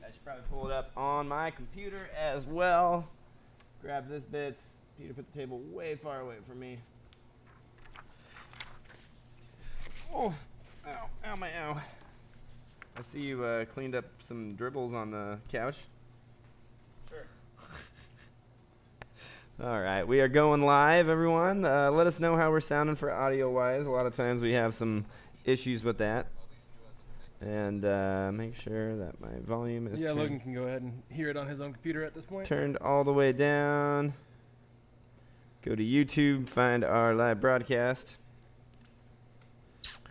I should probably pull it up on my computer as well. Grab this bit. Peter, put the table way far away from me. Oh, ow, ow, my ow. I see you cleaned up some dribbles on the couch. Sure. All right, we are going live, everyone. Let us know how we're sounding for audio-wise. A lot of times we have some issues with that. And make sure that my volume is Logan can go ahead and hear it on his own computer at this point. Turned all the way down. Go to YouTube, find our live broadcast.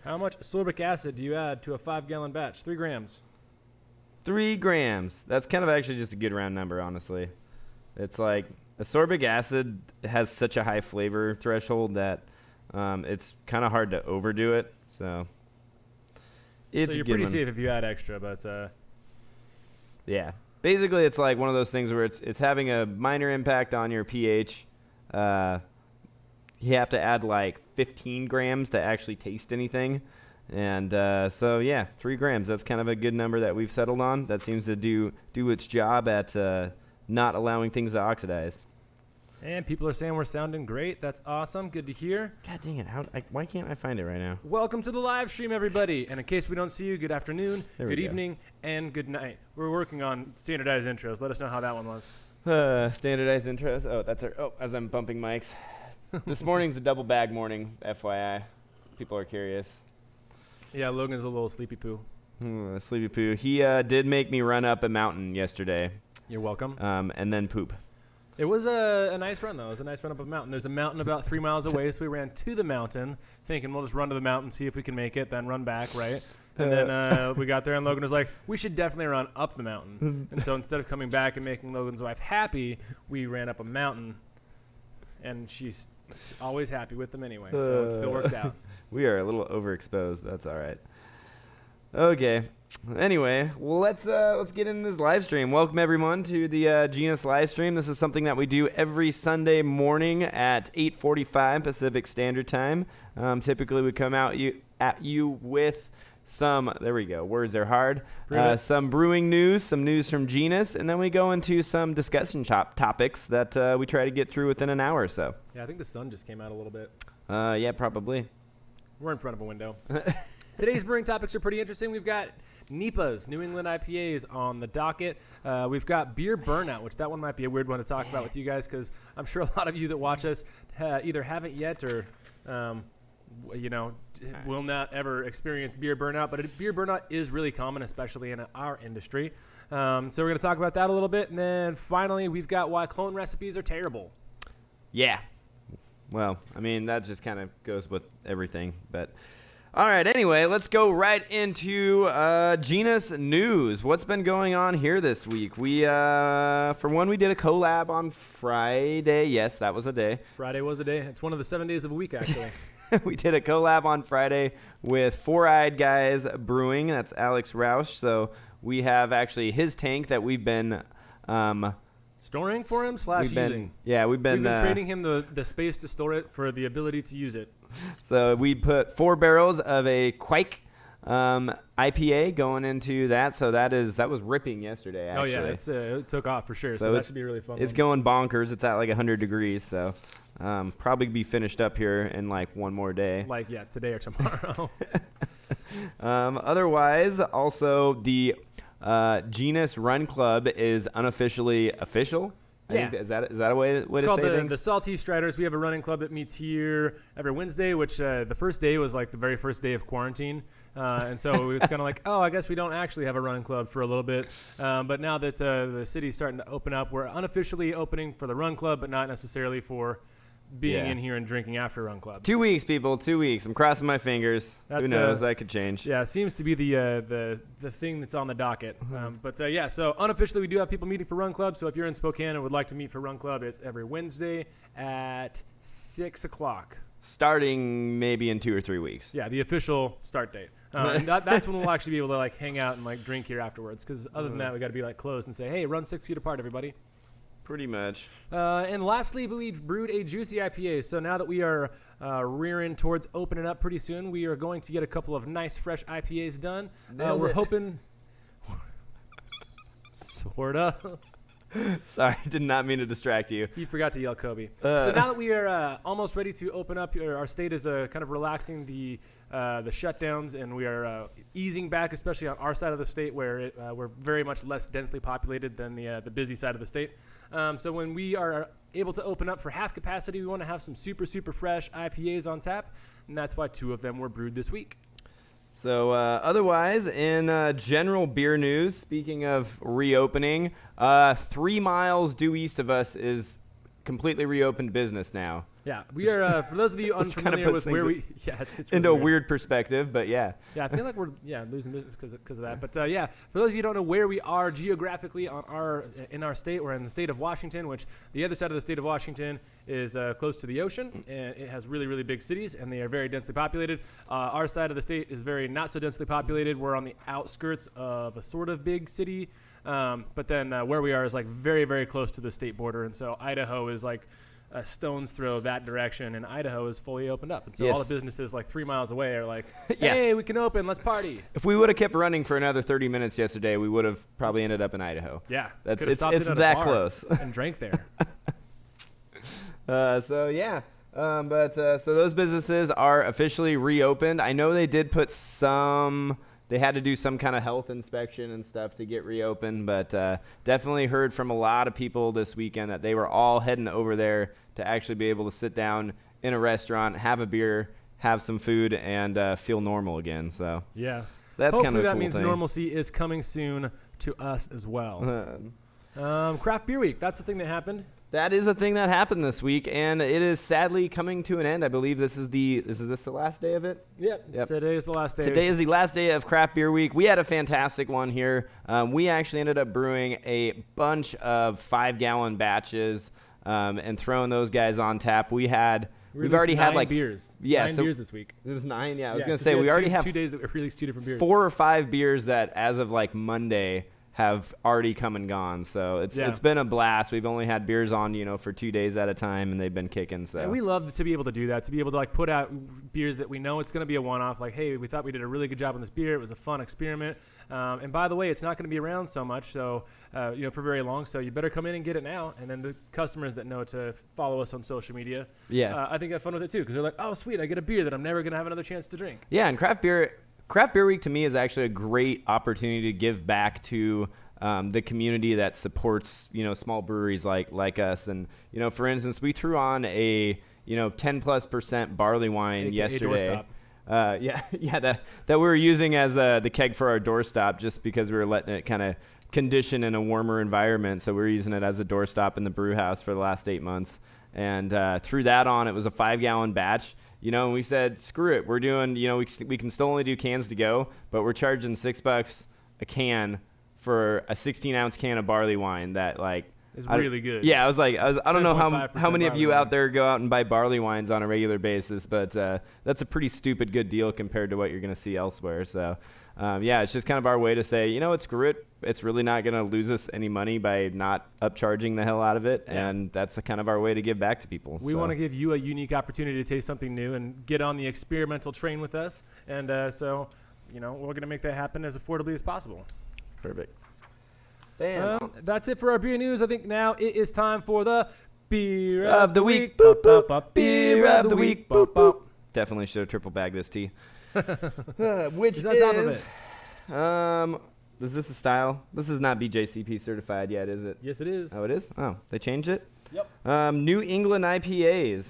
How much sorbic acid do you add to a 5-gallon batch? 3 grams. 3 grams. That's kind of actually just a good round number, honestly. It's like ascorbic acid has such a high flavor threshold that it's kind of hard to overdo it. So you're pretty safe if you add extra, but yeah. Basically, it's like one of those things where it's having a minor impact on your pH. You have to add like 15 grams to actually taste anything. And so, yeah, 3 grams. That's kind of a good number that we've settled on. That seems to do its job at not allowing things to oxidize. And people are saying we're sounding great. That's awesome. Good to hear. God dang it. Why can't I find it right now? Welcome to the live stream, everybody. And in case we don't see you, good afternoon, good evening, and good night. We're working on standardized intros. Let us know how that one was. Standardized intros. Oh, that's our. Oh, as I'm bumping mics. This morning's a double bag morning, FYI. People are curious. Yeah, Logan's a little sleepy poo. Sleepy poo. He did make me run up a mountain yesterday. You're welcome. And then poop. It was a nice run, though. It was a nice run up a mountain. There's a mountain about 3 miles away, so we ran to the mountain, thinking we'll just run to the mountain, see if we can make it, then run back, right? And then we got there, and Logan was like, we should definitely run up the mountain. And so instead of coming back and making Logan's wife happy, we ran up a mountain, and she's always happy with them anyway, so it still worked out. We are a little overexposed, but that's all right. Okay. Anyway, well, let's get into this live stream. Welcome everyone to the Genus live stream. This is something that we do every Sunday morning at 8:45 Pacific Standard Time. Typically, we come out at you with some. There we go. Words are hard. Some brewing news, some news from Genus, and then we go into some discussion topics that we try to get through within an hour or so. Yeah, I think the sun just came out a little bit. Yeah, probably. We're in front of a window. Today's brewing topics are pretty interesting. We've got NEIPAs, New England IPAs, on the docket. We've got beer burnout, which that one might be a weird one to talk about with you guys because I'm sure a lot of you that watch us either haven't yet or, will not ever experience beer burnout. But beer burnout is really common, especially in our industry. So we're going to talk about that a little bit. And then finally, we've got why clone recipes are terrible. Yeah. Well, I mean, that just kind of goes with everything, but... All right, anyway, let's go right into Genus news. What's been going on here this week? We, for one, we did a collab on Friday. Yes, that was a day. Friday was a day. It's one of the 7 days of a week, actually. We did a collab on Friday with Four Eyed Guys Brewing. That's Alex Roush. So we have actually his tank that we've been... storing for him / using. Yeah, we've been trading him the space to store it for the ability to use it. So we put 4 barrels of a Quake IPA going into that. So that was ripping yesterday, actually. Oh, yeah, it took off for sure. So that should be really fun. It's going bonkers. It's at like 100 degrees. So probably be finished up here in like one more day. Like, yeah, today or tomorrow. Otherwise, also the Genus Run Club is unofficially official. Yeah. Is that a way to say things? It's called the Salty Striders. We have a running club that meets here every Wednesday, which the first day was like the very first day of quarantine. And so it's kind of like, I guess we don't actually have a running club for a little bit. But now that the city's starting to open up, we're unofficially opening for the run club, but not necessarily for being in here and drinking after run club. 2 weeks, people. 2 weeks. I'm crossing my fingers. Who knows? That could change. Yeah, it seems to be the thing that's on the docket. So unofficially we do have people meeting for run club. So if you're in Spokane and would like to meet for run club, it's every Wednesday at 6 o'clock. Starting maybe in 2 or 3 weeks. Yeah, the official start date. And that's when we'll actually be able to like hang out and like drink here afterwards. Because other than that, we got to be like closed and say, hey, run 6 feet apart, everybody. Pretty much. And lastly, we brewed a juicy IPA. So now that we are rearing towards opening up pretty soon, we are going to get a couple of nice, fresh IPAs done. We're hoping... Sorta. Sorry, did not mean to distract you. You forgot to yell Kobe. So now that we are almost ready to open up, our state is kind of relaxing the shutdowns, and we are easing back, especially on our side of the state where we're very much less densely populated than the busy side of the state. So when we are able to open up for half capacity, we want to have some super, super fresh IPAs on tap, and that's why 2 of them were brewed this week. So otherwise, in general beer news, speaking of reopening, 3 miles due east of us is completely reopened business now. Yeah, we are, for those of you unfamiliar with where we... Yeah, it's into really a weird perspective, but yeah. Yeah, I feel like we're losing business because of that. But for those of you who don't know where we are geographically in our state, we're in the state of Washington, which the other side of the state of Washington is close to the ocean, and it has really, really big cities, and they are very densely populated. Our side of the state is very not so densely populated. We're on the outskirts of a sort of big city, but then where we are is like very, very close to the state border, and so Idaho is like a stone's throw that direction, and Idaho is fully opened up. And so all the businesses like 3 miles away are like, hey, we can open, let's party. If we would have kept running for another 30 minutes yesterday, we would have probably ended up in Idaho. Yeah. It's that close. And drank there. So those businesses are officially reopened. I know they did put they had to do some kind of health inspection and stuff to get reopened, but definitely heard from a lot of people this weekend that they were all heading over there to actually be able to sit down in a restaurant, have a beer, have some food, and feel normal again. So yeah, that's hopefully kind of a that cool means thing. Normalcy is coming soon to us as well. Craft Beer Week, that's the thing that happened. That is a thing that happened this week, and it is sadly coming to an end. I believe this is the last day of it? Yep. Today is the last day. Today is the last day of Craft Beer Week. We had a fantastic one here. We actually ended up brewing a bunch of 5-gallon batches and throwing those guys on tap. We've already had like beers. Yeah, 9 beers this week. It was 9. Yeah, I was gonna say we already have 2 days that we released 2 different beers. 4 or 5 beers that, as of like Monday, have already come and gone. So it's been a blast. We've only had beers on, for 2 days at a time, and they've been kicking. So and we love to be able to do that, to be able to like put out beers that we know it's going to be a one-off. Like, hey, we thought we did a really good job on this beer. It was a fun experiment. And by the way, it's not going to be around so much, so for very long. So you better come in and get it now. And then the customers that know to follow us on social media, I think have fun with it too, because they're like, oh, sweet, I get a beer that I'm never going to have another chance to drink. Yeah, and Craft Beer Week to me is actually a great opportunity to give back to the community that supports, small breweries like us. And, for instance, we threw on a, 10+% barley wine yesterday. That we were using as the keg for our doorstop, just because we were letting it kind of condition in a warmer environment. So we were using it as a doorstop in the brew house for the last 8 months. And threw that on. It was a 5-gallon batch. And we said, screw it. We're doing, we can still only do cans to go, but we're charging $6 a can for a 16-ounce can of barley wine that, like, is really good. Yeah, I don't know how many of you out there go out and buy barley wines on a regular basis, but that's a pretty stupid good deal compared to what you're going to see elsewhere. So, it's just kind of our way to say, screw it. It's really not going to lose us any money by not upcharging the hell out of it, and that's kind of our way to give back to people. We want to give you a unique opportunity to taste something new and get on the experimental train with us, and we're going to make that happen as affordably as possible. Perfect. That's it for our beer news. I think now it is time for the Beer of the Week. Boop, boop. Beer of the Week. Boop, boop. Definitely should have triple bagged this tea. Which is on top of it. Is this a style? This is not BJCP certified yet, is it? Yes, it is. Oh, it is? Oh, they changed it? Yep. New England IPAs.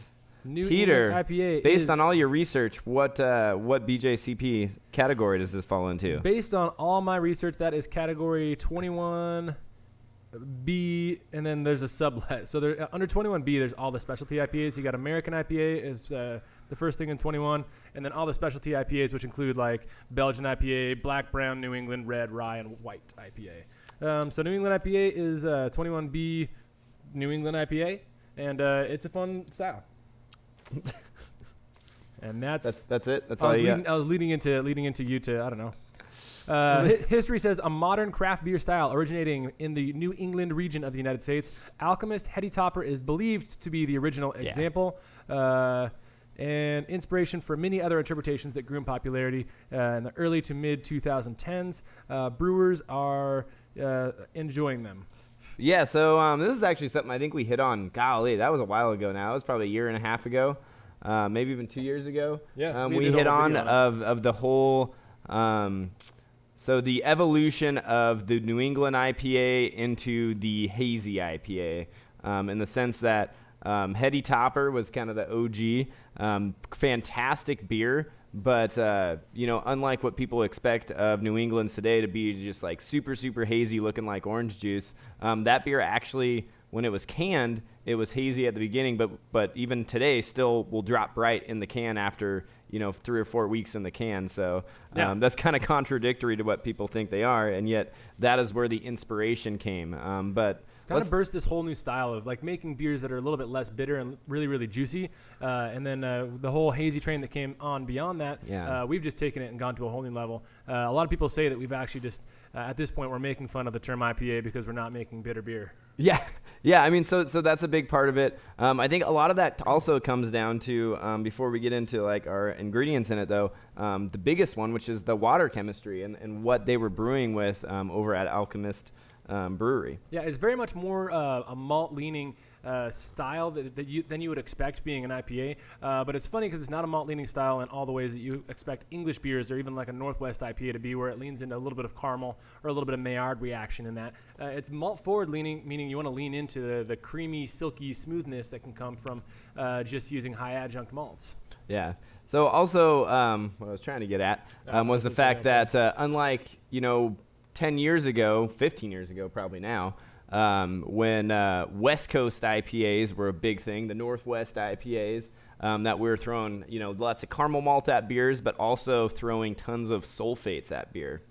Peter, England IPA based on all your research, what BJCP category does this fall into? Based on all my research, that is category 21B, and then there's a sublet. So under 21B, there's all the specialty IPAs. You got American IPA is the first thing in 21, and then all the specialty IPAs, which include like Belgian IPA, black, brown, New England, red, rye, and white IPA. So New England IPA is 21B New England IPA, and it's a fun style. And that's it. That's all you got. I was leading into you to, I don't know. History says a modern craft beer style originating in the New England region of the United States. Alchemist Heady Topper is believed to be the original example. and inspiration for many other interpretations that grew in popularity in the early to mid 2010s. Brewers are enjoying them. Yeah, so this is actually something I think we hit on. Golly, that was a while ago now. It was probably a year and a half ago, maybe even 2 years ago. Yeah, we hit on of the whole. So the evolution of the New England IPA into the hazy IPA, in the sense that Heady Topper was kind of the OG, fantastic beer, but unlike what people expect of New England today to be just like super, super hazy looking like orange juice, that beer actually, when it was canned, it was hazy at the beginning, but even today still will drop bright in the can after 3 or 4 weeks in the can. So that's kind of contradictory to what people think they are, and yet that is where the inspiration came. But kind of burst this whole new style of like making beers that are a little bit less bitter and really, really juicy. And then the whole hazy train that came on beyond that, we've just taken it and gone to a whole new level. A lot of people say that we've actually just, at this point, we're making fun of the term IPA because we're not making bitter beer. Yeah. I mean, so that's a big part of it. I think a lot of that also comes down to, before we get into like our ingredients in it, though, the biggest one, which is the water chemistry and what they were brewing with over at Alchemist Brewery. Yeah, it's very much more a malt-leaning style than you would expect being an IPA. But it's funny because it's not a malt-leaning style in all the ways that you expect English beers or even like a Northwest IPA to be, where it leans into a little bit of caramel or a little bit of Maillard reaction in that. It's malt-forward-leaning, meaning you want to lean into the creamy, silky smoothness that can come from just using high-adjunct malts. Yeah. So also, what I was trying to get at was the fact that unlike, 10 years ago, 15 years ago probably now, when West Coast IPAs were a big thing, the Northwest IPAs, that we were throwing, lots of caramel malt at beers, but also throwing tons of sulfates at beer.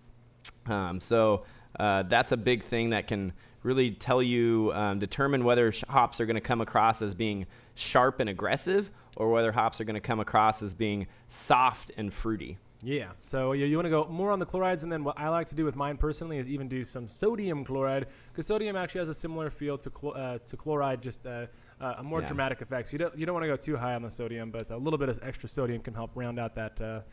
So that's a big thing that can really tell you, determine whether hops are going to come across as being sharp and aggressive, or whether hops are going to come across as being soft and fruity. Yeah, so you want to go more on the chlorides, and then what I like to do with mine personally is even do some sodium chloride, because sodium actually has a similar feel to chloride, just a more dramatic effect. So you don't want to go too high on the sodium, but a little bit of extra sodium can help round out that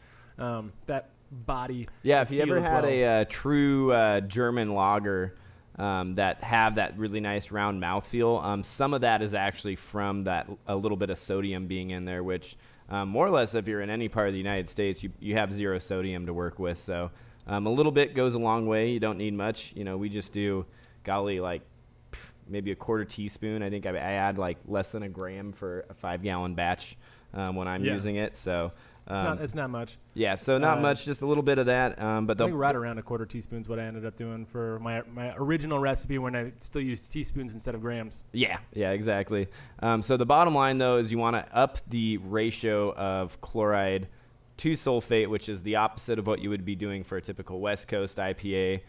body. Yeah, if you ever had a true German lager that have that really nice round mouthfeel, some of that is actually from a little bit of sodium being in there, which more or less, if you're in any part of the United States, you have zero sodium to work with. So a little bit goes a long way. You don't need much. We just do, like maybe a quarter teaspoon. I think I add like less than a gram for a 5-gallon batch when I'm using it. So it's not much. Yeah, so not much, just a little bit of that. But I think right around a quarter teaspoon is what I ended up doing for my original recipe when I still used teaspoons instead of grams. Yeah, exactly. So the bottom line, though, is you want to up the ratio of chloride to sulfate, which is the opposite of what you would be doing for a typical West Coast IPA.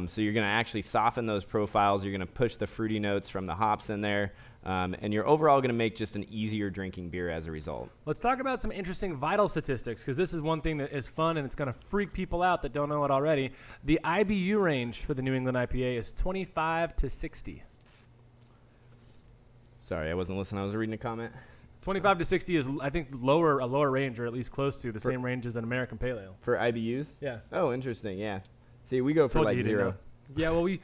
So you're going to actually soften those profiles. You're going to push the fruity notes from the hops in there. And you're overall going to make just an easier drinking beer as a result. Let's talk about some interesting vital statistics, because this is one thing that is fun and it's going to freak people out that don't know it already. The IBU range for the New England IPA is 25 to 60. Sorry, I wasn't listening. I was reading a comment. 25 to 60 is, I think, a lower range, or at least close to the same range as an American Pale Ale. For IBUs? Yeah. Oh, interesting. Yeah. See, we go for like 0. Yeah, well, we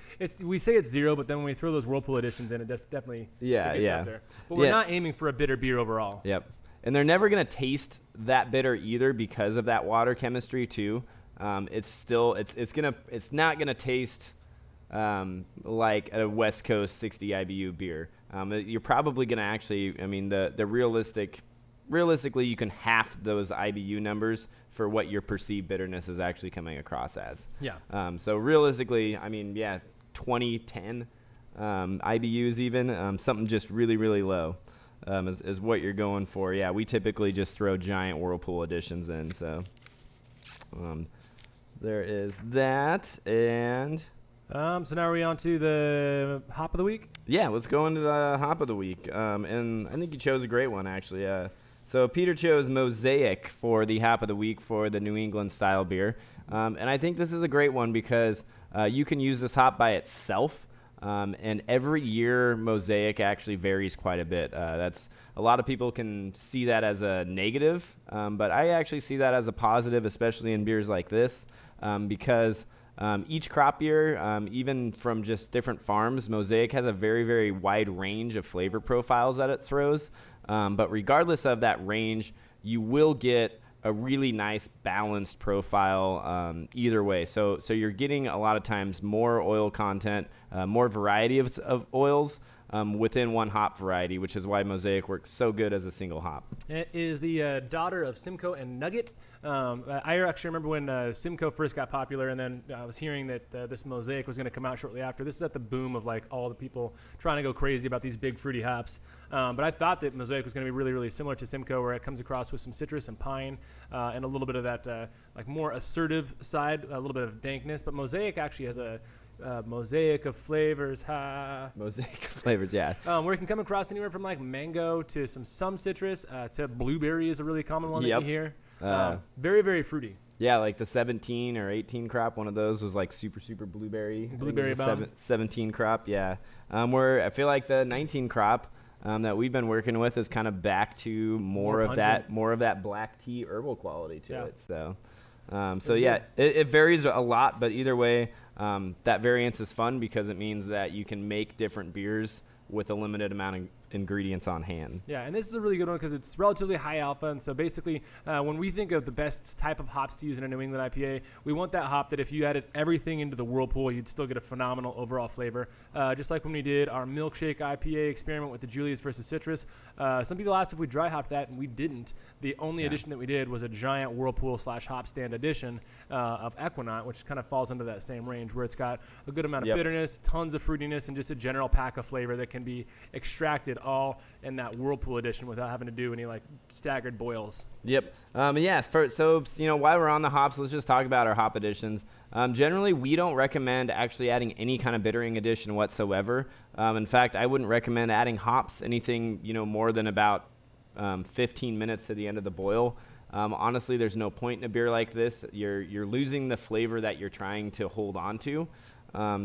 say it's 0, but then when we throw those Whirlpool editions in, it definitely gets out there. But we're not aiming for a bitter beer overall. Yep. And they're never going to taste that bitter either because of that water chemistry too. It's not going to taste like a West Coast 60 IBU beer. You're probably going to actually, the realistically, you can half those IBU numbers for what your perceived bitterness is actually coming across as. Yeah. So realistically, 20, 10 IBUs even, something just really, really low is what you're going for. Yeah, we typically just throw giant Whirlpool editions in. So there is that. And so now are we on to the hop of the week? Yeah, let's go into the hop of the week. And I think you chose a great one, actually. So Peter chose Mosaic for the hop of the week for the New England style beer. And I think this is a great one because you can use this hop by itself. And every year, Mosaic actually varies quite a bit. That's a lot of people can see that as a negative, but I actually see that as a positive, especially in beers like this, because each crop year, even from just different farms, Mosaic has a very, very wide range of flavor profiles that it throws. But regardless of that range, you will get a really nice balanced profile either way. So you're getting a lot of times more oil content, more variety of oils within one hop variety, which is why Mosaic works so good as a single hop. It is the daughter of Simcoe and Nugget. I actually remember when Simcoe first got popular, and then I was hearing that this Mosaic was going to come out shortly after. This is at the boom of like all the people trying to go crazy about these big fruity hops. But I thought that Mosaic was going to be really, really similar to Simcoe, where it comes across with some citrus and pine and a little bit of that like more assertive side, a little bit of dankness. But Mosaic actually has a mosaic of flavors, Mosaic of flavors, yeah. Where it can come across anywhere from like mango to some citrus to blueberry is a really common one that you hear. Very, very fruity. Yeah, like the 17 or 18 crop, one of those was like super, super blueberry. Blueberry bomb. 17 crop, yeah. Where I feel like the 19 crop that we've been working with is kind of back to more of that black tea herbal quality to it. So yeah, it varies a lot, but either way, that variance is fun because it means that you can make different beers with a limited amount of ingredients on hand. Yeah, and this is a really good one because it's relatively high alpha, and so basically when we think of the best type of hops to use in a New England IPA, we want that hop that if you added everything into the whirlpool, you'd still get a phenomenal overall flavor. Just like when we did our milkshake IPA experiment with the Julius versus Citrus, some people asked if we dry hopped that, and we didn't. The only addition that we did was a giant whirlpool / hop stand addition of Equinaut, which kind of falls into that same range where it's got a good amount of bitterness, tons of fruitiness, and just a general pack of flavor that can be extracted all in that whirlpool edition without having to do any like staggered boils. Yep. So while we're on the hops, let's just talk about our hop additions. Generally, we don't recommend actually adding any kind of bittering addition whatsoever. In fact, I wouldn't recommend adding hops anything more than about 15 minutes to the end of the boil. Honestly, there's no point in a beer like this. You're losing the flavor that you're trying to hold on to.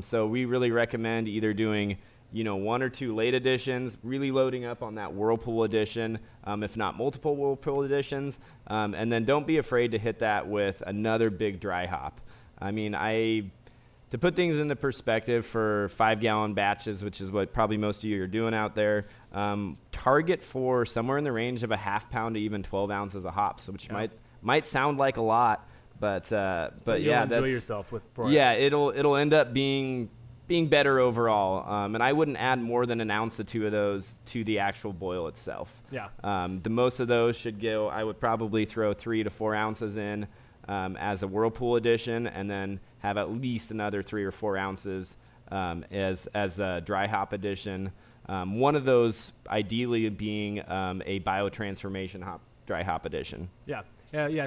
So we really recommend either doing one or two late additions, really loading up on that whirlpool edition, if not multiple whirlpool editions, and then don't be afraid to hit that with another big dry hop. I mean, to put things into perspective for 5-gallon batches, which is what probably most of you are doing out there, target for somewhere in the range of a half pound to even 12 ounces of hops, which might sound like a lot, but yeah, enjoy yourself with. It'll end up being better overall, and I wouldn't add more than an ounce or two of those to the actual boil itself. Yeah. The most of those should go. I would probably throw 3 to 4 ounces in as a whirlpool addition, and then have at least another 3 or 4 ounces as a dry hop addition. One of those ideally being a biotransformation dry hop addition. Yeah.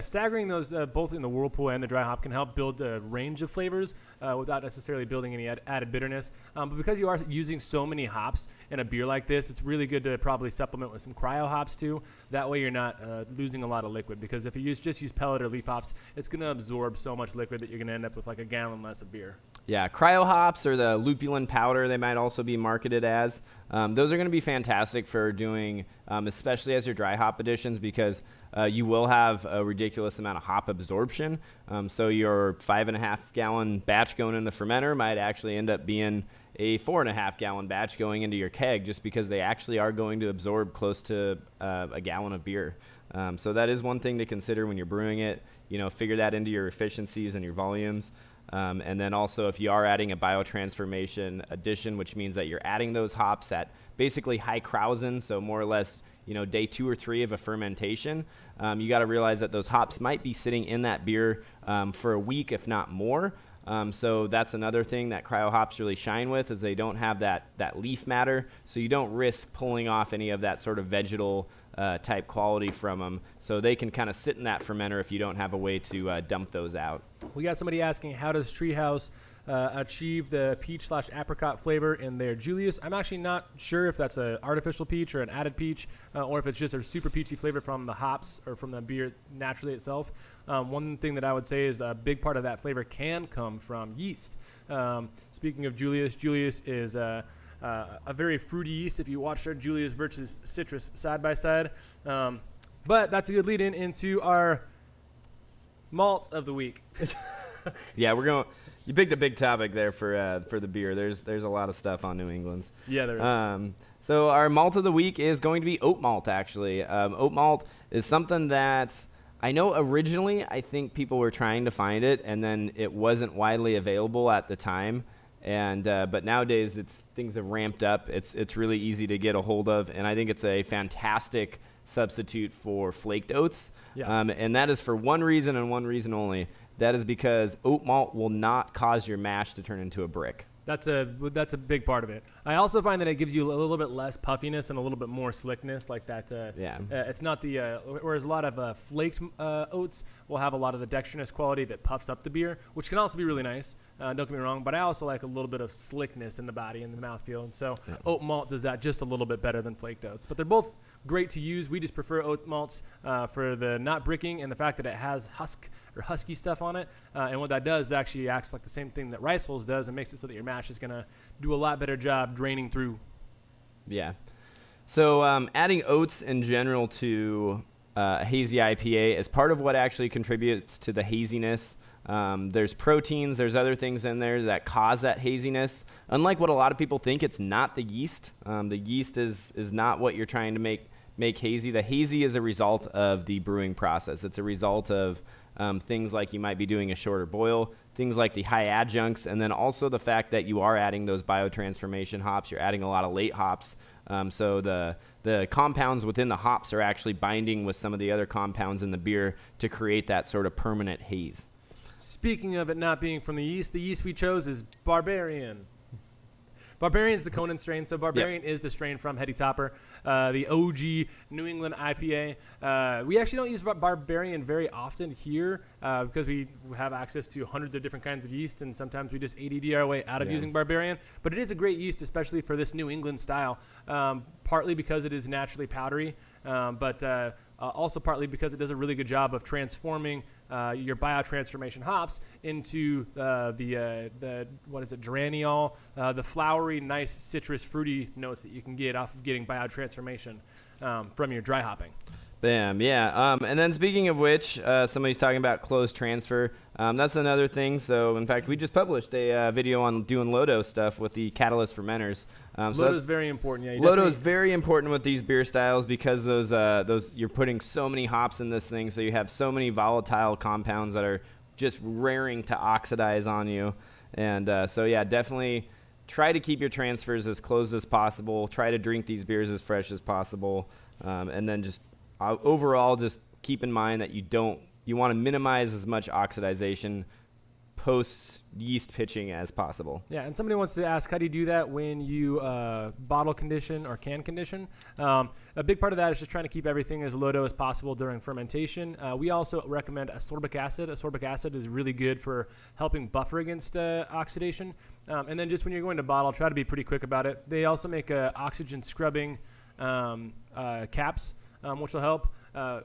Staggering those both in the whirlpool and the dry hop can help build a range of flavors without necessarily building any added bitterness. But because you are using so many hops in a beer like this, it's really good to probably supplement with some cryo hops too. That way you're not losing a lot of liquid, because if you just use pellet or leaf hops, it's going to absorb so much liquid that you're going to end up with like a gallon less of beer. Yeah, cryo hops or the lupulin powder, they might also be marketed as. Those are going to be fantastic for doing, especially as your dry hop additions, because you will have a ridiculous amount of hop absorption. So your 5.5-gallon batch going in the fermenter might actually end up being a 4.5-gallon batch going into your keg, just because they actually are going to absorb close to a gallon of beer. So that is one thing to consider when you're brewing it. Figure that into your efficiencies and your volumes. And then also, if you are adding a biotransformation addition, which means that you're adding those hops at basically high Krausen, so more or less day 2 or 3 of a fermentation, you got to realize that those hops might be sitting in that beer for a week, if not more. So that's another thing that cryo hops really shine with, is they don't have that leaf matter, so you don't risk pulling off any of that sort of vegetal type quality from them. So they can kind of sit in that fermenter if you don't have a way to dump those out. We got somebody asking, how does Treehouse achieve the peach/apricot flavor in their Julius. I'm actually not sure if that's an artificial peach or an added peach, or if it's just a super peachy flavor from the hops or from the beer naturally itself. One thing that I would say is a big part of that flavor can come from yeast. Speaking of Julius, Julius is a very fruity yeast if you watched our Julius versus citrus side by side. But that's a good lead in into our malts of the week. Yeah, you picked a big topic there for the beer. There's a lot of stuff on New England's. Yeah, there is. So our malt of the week is going to be oat malt, actually. Oat malt is something that I know originally I think people were trying to find it, and then it wasn't widely available at the time. And but nowadays things have ramped up. It's really easy to get a hold of, and I think it's a fantastic substitute for flaked oats. Yeah. And that is for one reason and one reason only. That is because oat malt will not cause your mash to turn into a brick. That's a big part of it. I also find that it gives you a little bit less puffiness and a little bit more slickness, like that. It's not the whereas a lot of flaked oats will have a lot of the dextrinous quality that puffs up the beer, which can also be really nice. Don't get me wrong, but I also like a little bit of slickness in the body and the mouthfeel, and so oat malt does that just a little bit better than flaked oats. But they're both great to use. We just prefer oat malts for the not bricking and the fact that it has husky stuff on it, and what that does actually acts like the same thing that rice hulls does and makes it so that your mash is going to do a lot better job draining through. Yeah. So adding oats in general to a hazy IPA is part of what actually contributes to the haziness. There's proteins, there's other things in there that cause that haziness. Unlike what a lot of people think, it's not the yeast. The yeast is not what you're trying to make hazy. The hazy is a result of the brewing process. It's a result of things like you might be doing a shorter boil, things like the high adjuncts, and then also the fact that you are adding those biotransformation hops. You're adding a lot of late hops. So the compounds within the hops are actually binding with some of the other compounds in the beer to create that sort of permanent haze. Speaking of it not being from the yeast we chose is Barbarian. Barbarian's the Conan strain, so Barbarian is the strain from Heady Topper, the OG New England IPA. We actually don't use Barbarian very often here because we have access to hundreds of different kinds of yeast, and sometimes we just ADD our way out of using Barbarian. But it is a great yeast, especially for this New England style, partly because it is naturally powdery, but also partly because it does a really good job of transforming your biotransformation hops into the what is it, geraniol, the flowery, nice citrus, fruity notes that you can get off of getting biotransformation from your dry hopping. Bam, yeah. And then speaking of which, somebody's talking about closed transfer. That's another thing. So, in fact, we just published a video on doing Lodo stuff with the catalyst fermenters. Lodo is very important. Yeah, Lodo is very important with these beer styles because those you're putting so many hops in this thing, so you have so many volatile compounds that are just raring to oxidize on you. And so, yeah, definitely try to keep your transfers as closed as possible. Try to drink these beers as fresh as possible. And then just overall, just keep in mind that you want to minimize as much oxidization post yeast pitching as possible. Yeah, and somebody wants to ask, how do you do that when you bottle condition or can condition? A big part of that is just trying to keep everything as Lodo as possible during fermentation. We also recommend ascorbic acid. Ascorbic acid is really good for helping buffer against oxidation. And then just when you're going to bottle, try to be pretty quick about it. They also make oxygen scrubbing caps, which will help.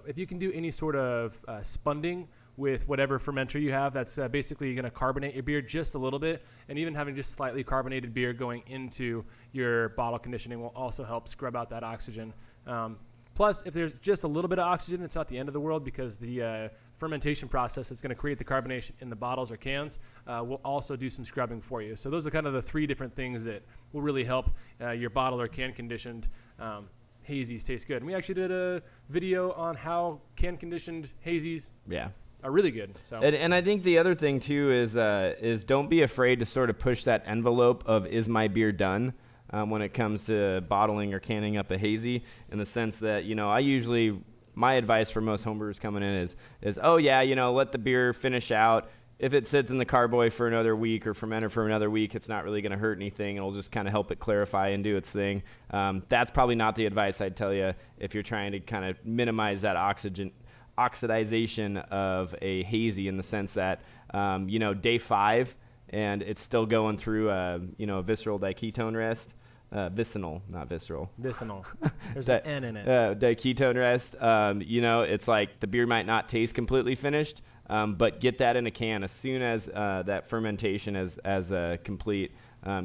If you can do any sort of spunding with whatever fermenter you have, that's basically going to carbonate your beer just a little bit, and even having just slightly carbonated beer going into your bottle conditioning will also help scrub out that oxygen. Plus, if there's just a little bit of oxygen, it's not the end of the world, because the fermentation process that's going to create the carbonation in the bottles or cans will also do some scrubbing for you. So those are kind of the three different things that will really help your bottle or can conditioned hazies taste good. And we actually did a video on how can conditioned hazies are really good. So and I think the other thing too is don't be afraid to sort of push that envelope of, is my beer done, when it comes to bottling or canning up a hazy, in the sense that, my advice for most homebrewers coming in is oh yeah, let the beer finish out. If it sits in the carboy for another week or fermenter for another week, it's not really going to hurt anything. It'll just kind of help it clarify and do its thing. That's probably not the advice I'd tell you if you're trying to kind of minimize that oxidization of a hazy, in the sense that, day 5 and it's still going through a visceral diketone rest. Vicinal, not visceral. Vicinal. There's an N in it. Diketone rest. It's like the beer might not taste completely finished, but get that in a can as soon as that fermentation is complete.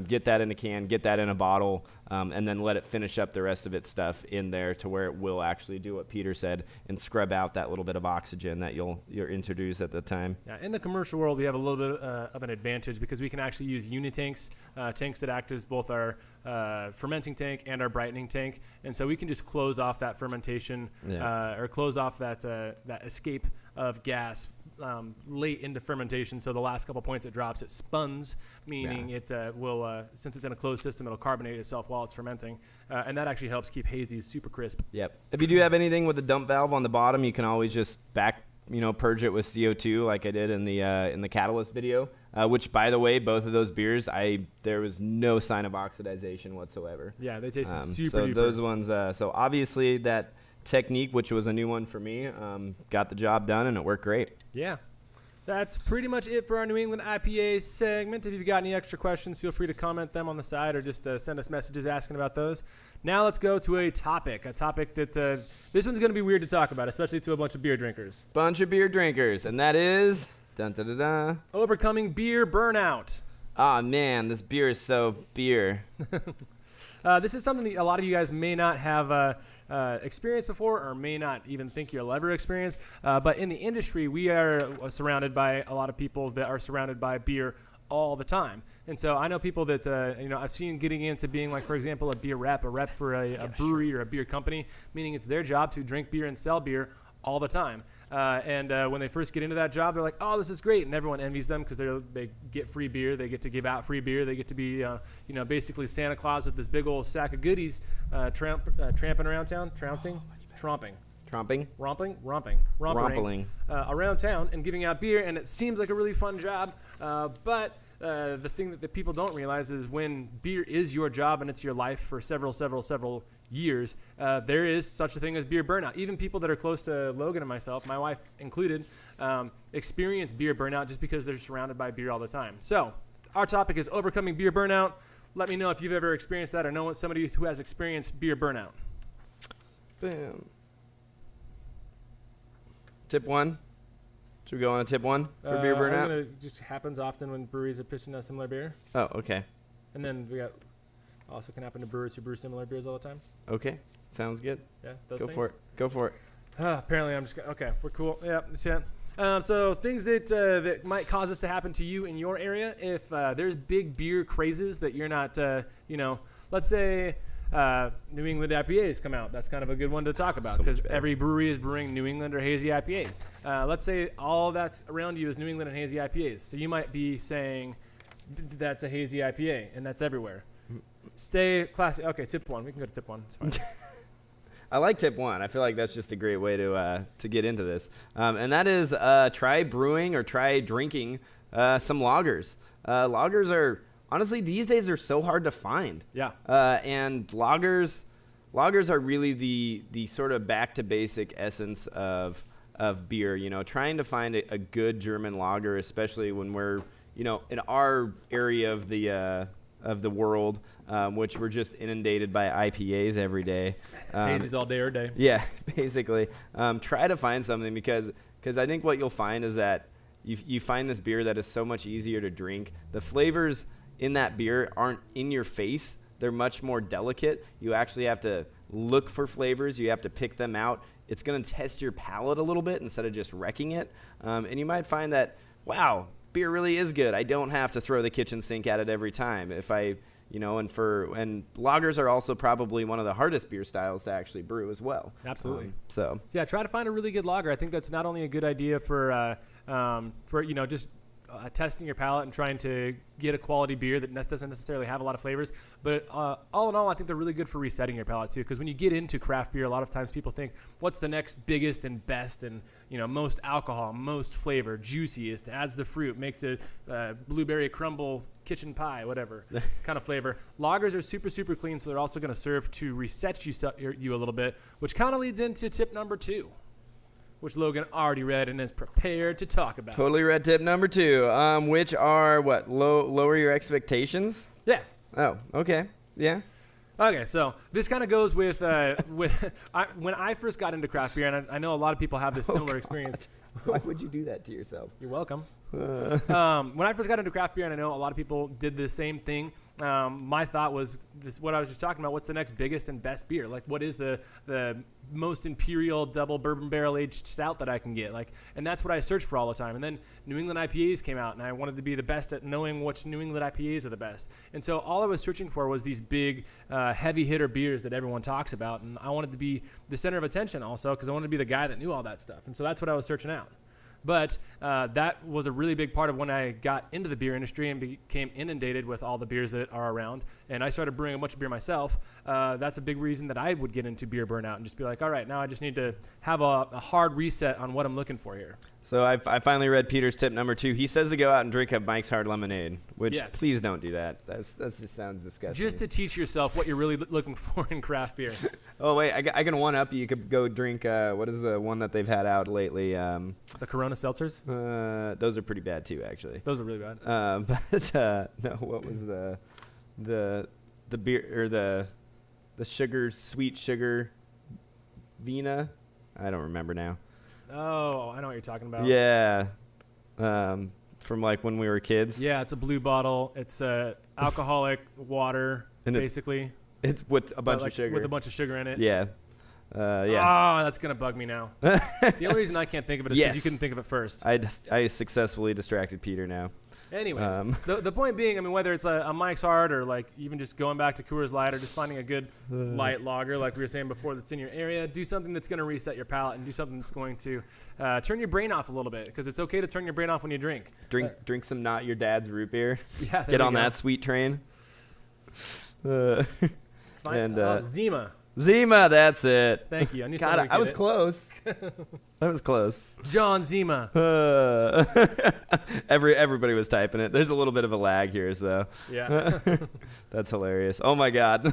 Get that in a can, get that in a bottle, and then let it finish up the rest of its stuff in there to where it will actually do what Peter said and scrub out that little bit of oxygen that you'll introduce at the time. Yeah, in the commercial world, we have a little bit of an advantage because we can actually use unitanks, tanks that act as both our fermenting tank and our brightening tank, and so we can just close off that fermentation or close off that escape of gas late into fermentation. So the last couple points it drops, it spuns, meaning it will, since it's in a closed system, it'll carbonate itself while it's fermenting. And that actually helps keep hazies super crisp. Yep. If you do have anything with the dump valve on the bottom, you can always just purge it with CO2 like I did in the Catalyst video, which, by the way, both of those beers, there was no sign of oxidization whatsoever. Yeah, they tasted super So duper. those ones, so obviously that technique, which was a new one for me, got the job done and it worked great. Yeah. That's pretty much it for our New England IPA segment. If you've got any extra questions, feel free to comment them on the side or just send us messages asking about those. Now let's go to a topic that this one's going to be weird to talk about, especially to a bunch of beer drinkers. Bunch of beer drinkers, and that is overcoming beer burnout. Oh man, this beer is so beer. This is something that a lot of you guys may not have experienced before or may not even think you'll ever experience. But in the industry, we are surrounded by a lot of people that are surrounded by beer all the time. And so I know people that, I've seen getting into being like, for example, a rep for a brewery or a beer company, meaning it's their job to drink beer and sell beer all the time. And when they first get into that job, they're like, oh, this is great. And everyone envies them because they get free beer. They get to give out free beer. They get to be, basically Santa Claus with this big old sack of goodies tramping around town, tromping around town and giving out beer. And it seems like a really fun job. But the thing that the people don't realize is when beer is your job and it's your life for several years, there is such a thing as beer burnout. Even people that are close to Logan and myself, my wife included, experience beer burnout just because they're surrounded by beer all the time. So our topic is overcoming beer burnout. Let me know if you've ever experienced that or know somebody who has experienced beer burnout. Boom. Tip one. Should we go on a tip one for beer burnout? It just happens often when breweries are pitching a similar beer. Oh, okay. And then we got also can happen to brewers who brew similar beers all the time. Okay. Sounds good. Yeah, those Go things. for it. Go for it. Apparently, I'm just okay. We're cool. Yeah, that's it. So things that might cause this to happen to you in your area, if there's big beer crazes that you're not, let's say New England IPAs come out. That's kind of a good one to talk about because every brewery is brewing New England or hazy IPAs. Let's say all that's around you is New England and hazy IPAs. So you might be saying that's a hazy IPA, and that's everywhere. Stay classy. Okay, tip one. We can go to tip one. It's fine. I like tip one. I feel like that's just a great way to get into this. And that is try brewing or try drinking some lagers. Lagers are, honestly, these days are so hard to find. Yeah. And lagers are really the sort of back to basic essence of beer. Trying to find a good German lager, especially when we're, in our area of the world, which we're just inundated by IPAs every day. Hazy's all day or day. Yeah, basically. Try to find something because I think what you'll find is that you find this beer that is so much easier to drink. The flavors in that beer aren't in your face. They're much more delicate. You actually have to look for flavors. You have to pick them out. It's going to test your palate a little bit instead of just wrecking it. And you might find that, wow, beer really is good. I don't have to throw the kitchen sink at it every time. And lagers are also probably one of the hardest beer styles to actually brew as well. Absolutely. So yeah, try to find a really good lager. I think that's not only a good idea for just testing your palate and trying to get a quality beer that doesn't necessarily have a lot of flavors. But all in all, I think they're really good for resetting your palate too. Because when you get into craft beer, a lot of times people think, what's the next biggest and best and most alcohol, most flavor, juiciest, adds the fruit, makes a blueberry crumble kitchen pie, whatever kind of flavor. Lagers are super, super clean, so they're also going to serve to reset you a little bit, which kind of leads into tip number 2. which Logan already read and is prepared to talk about. Totally read tip number 2, which are what? Lower your expectations? Yeah. Oh, okay. Yeah. Okay, so this kind of goes with when I first got into craft beer, and I know a lot of people have this similar experience. Why would you do that to yourself? You're welcome. When I first got into craft beer, and I know a lot of people did the same thing, my thought was what I was just talking about. What's the next biggest and best beer? Like, what is the most imperial double bourbon barrel aged stout that I can get? Like, and that's what I searched for all the time. And then New England IPAs came out, and I wanted to be the best at knowing which New England IPAs are the best. And so all I was searching for was these big, heavy hitter beers that everyone talks about, and I wanted to be the center of attention also because I wanted to be the guy that knew all that stuff. And so that's what I was searching out. But that was a really big part of when I got into the beer industry and became inundated with all the beers that are around. And I started brewing a bunch of beer myself. That's a big reason that I would get into beer burnout and just be like, all right, now I just need to have a hard reset on what I'm looking for here. So I finally read Peter's tip number 2. He says to go out and drink up Mike's Hard Lemonade, which please don't do that. That just sounds disgusting. Just to teach yourself what you're really looking for in craft beer. Oh, wait, I can one up you. You could go drink, what is the one that they've had out lately? The Corona Seltzers? Those are pretty bad too, actually. Those are really bad. No, what was the beer, or the sweet sugar Vina? I don't remember now. Oh, I know what you're talking about. Yeah. From like when we were kids. Yeah, it's a blue bottle. It's alcoholic water, and basically. It's with a bunch of sugar. With a bunch of sugar in it. Yeah. Yeah. Oh, that's going to bug me now. The only reason I can't think of it is because you couldn't think of it first. I successfully distracted Peter now. Anyways, the point being, I mean, whether it's a Mike's Hard or like even just going back to Coors Light or just finding a good light lager, like we were saying before, that's in your area, do something that's going to reset your palate and do something that's going to turn your brain off a little bit, because it's okay to turn your brain off when you drink. Drink some Not Your Dad's root beer. Yeah, get on that sweet train. Zima. Zima, that's it. Thank you. I was close. I was close. John Zima. Everybody was typing it. There's a little bit of a lag here, so. Yeah. That's hilarious. Oh my God.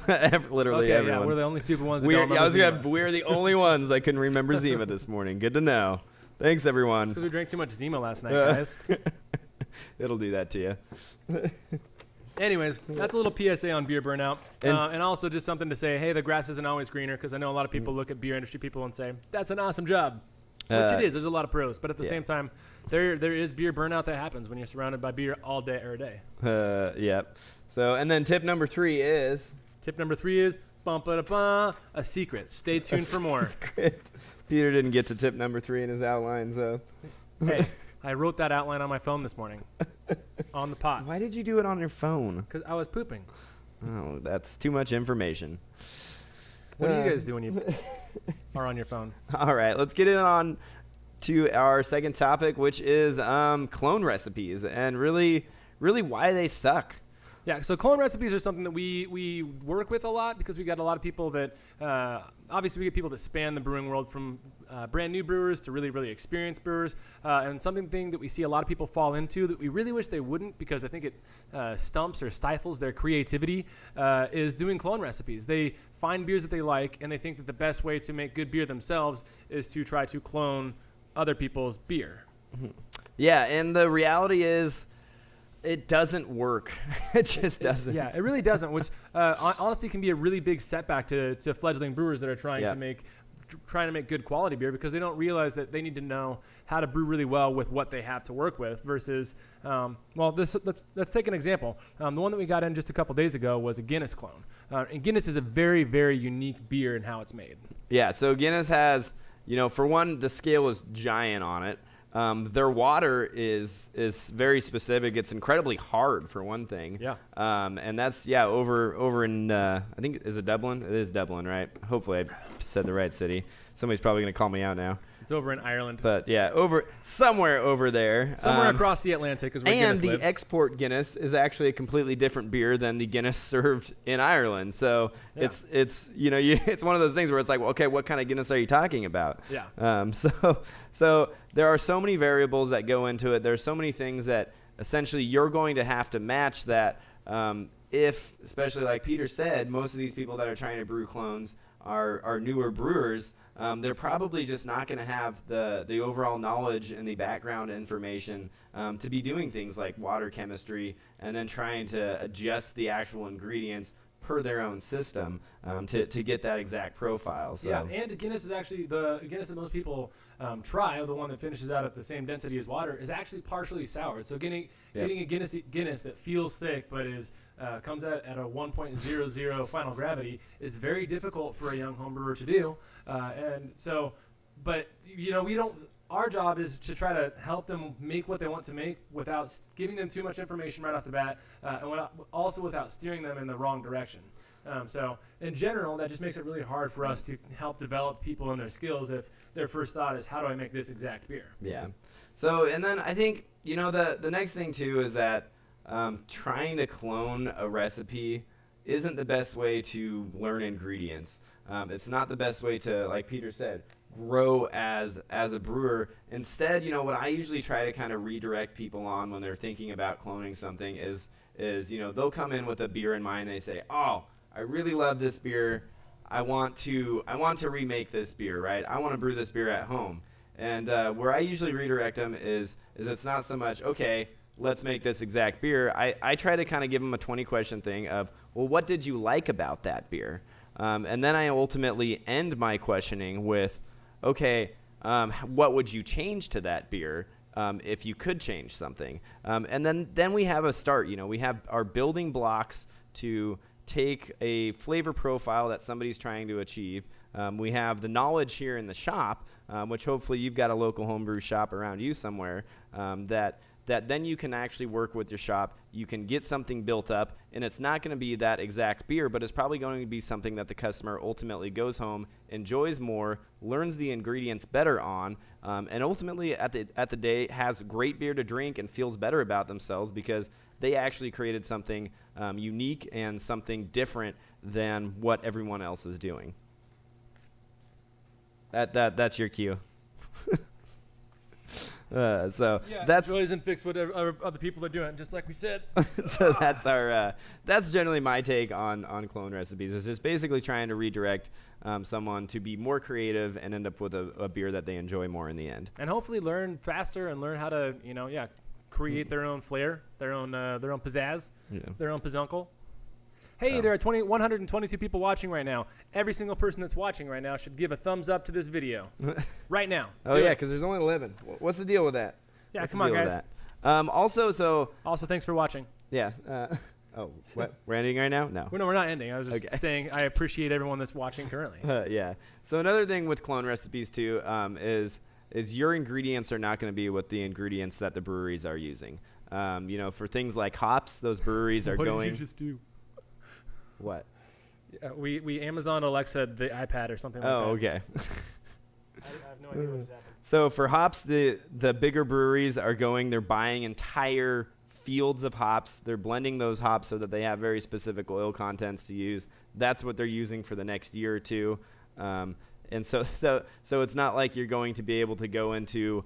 Literally everyone. Yeah, we're the only stupid ones that don't remember Zima. We're the only ones that couldn't remember Zima this morning. Good to know. Thanks, everyone. Because we drank too much Zima last night, guys. It'll do that to you. Anyways, that's a little PSA on beer burnout. And also just something to say, hey, the grass isn't always greener, because I know a lot of people look at beer industry people and say, that's an awesome job. Which it is. There's a lot of pros. But at the same time, there is beer burnout that happens when you're surrounded by beer all day, every day. Yep. So, and then tip number 3 is? Tip number 3 is, a secret. Stay tuned for more. Peter didn't get to tip number 3 in his outline, so. Hey. I wrote that outline on my phone this morning. On the pots. Why did you do it on your phone? Because I was pooping. Oh, that's too much information. What do you guys do when you are on your phone? All right, let's get on to our second topic, which is clone recipes, and really why they suck. Yeah, so clone recipes are something that we work with a lot, because we got a lot of people that obviously we get people that span the brewing world, from brand new brewers to really, really experienced brewers. And something that we see a lot of people fall into that we really wish they wouldn't, because I think it stumps or stifles their creativity, is doing clone recipes. They find beers that they like, and they think that the best way to make good beer themselves is to try to clone other people's beer. Mm-hmm. Yeah, and the reality is, it doesn't work. It just doesn't. Yeah, it really doesn't, which honestly can be a really big setback to fledgling brewers that are trying to make good quality beer, because they don't realize that they need to know how to brew really well with what they have to work with versus, let's take an example. The one that we got in just a couple days ago was a Guinness Clone. And Guinness is a very, very unique beer in how it's made. Yeah, so Guinness has, for one, the scale is giant on it. Their water is very specific. It's incredibly hard, for one thing. Yeah. And that's over in I think, is it Dublin? It is Dublin, right? Hopefully I said the right city. Somebody's probably gonna call me out now. It's over in Ireland. But yeah, somewhere over there. Somewhere across the Atlantic is where Guinness lives. And the export Guinness is actually a completely different beer than the Guinness served in Ireland. So it's it's one of those things where it's like, well, okay, what kind of Guinness are you talking about? Yeah. So there are so many variables that go into it. There's so many things that essentially you're going to have to match that. If, especially like Peter said, most of these people that are trying to brew clones our newer brewers, they're probably just not going to have the overall knowledge and the background information to be doing things like water chemistry and then trying to adjust the actual ingredients per their own system to get that exact profile. So. Yeah, and Guinness is actually the Guinness that most people try, the one that finishes out at the same density as water, is actually partially soured. So getting a Guinness that feels thick but is comes out at a 1.00 final gravity is very difficult for a young home brewer to do. And so, but we don't. Our job is to try to help them make what they want to make without giving them too much information right off the bat, and also without steering them in the wrong direction. So in general, that just makes it really hard for us to help develop people in their skills if their first thought is, how do I make this exact beer? Yeah. So, and then I think, the next thing too is that trying to clone a recipe isn't the best way to learn ingredients. It's not the best way to, like Peter said, grow as a brewer. Instead, what I usually try to kind of redirect people on when they're thinking about cloning something is they'll come in with a beer in mind. They say, "Oh, I really love this beer. I want to remake this beer, right? I want to brew this beer at home." And where I usually redirect them is it's not so much, okay, let's make this exact beer. I try to kind of give them a 20-question thing of, well, what did you like about that beer? And then I ultimately end my questioning with, okay, what would you change to that beer if you could change something? And then we have a start. We have our building blocks to take a flavor profile that somebody's trying to achieve. We have the knowledge here in the shop, which hopefully you've got a local homebrew shop around you somewhere, that then you can actually work with your shop. You can get something built up, and it's not going to be that exact beer, but it's probably going to be something that the customer ultimately goes home, enjoys more, learns the ingredients better on, and ultimately at the day has great beer to drink and feels better about themselves because they actually created something unique and something different than what everyone else is doing. That's your cue. That's enjoys and fix what other people are doing, just like we said. So that's generally my take on clone recipes. It's just basically trying to redirect someone to be more creative and end up with a beer that they enjoy more in the end, and hopefully learn faster and learn how to create their own flair, their own pizzazz, their own pizzuncle. Hey, there are 122 people watching right now. Every single person that's watching right now should give a thumbs up to this video right now. Because there's only 11. What's the deal with that? Yeah, come on, guys. Also, thanks for watching. Yeah. What? We're ending right now? No. Well, no, we're not ending. I was just saying I appreciate everyone that's watching currently. Yeah. So another thing with clone recipes too is your ingredients are not going to be what the ingredients that the breweries are using. For things like hops, those breweries are going. What did you just do? What? We Amazon Alexa the iPad or something like that. Oh, okay. I have no idea what just happened. So for hops, the bigger breweries they're buying entire fields of hops. They're blending those hops so that they have very specific oil contents to use. That's what they're using for the next year or two. And so it's not like you're going to be able to go into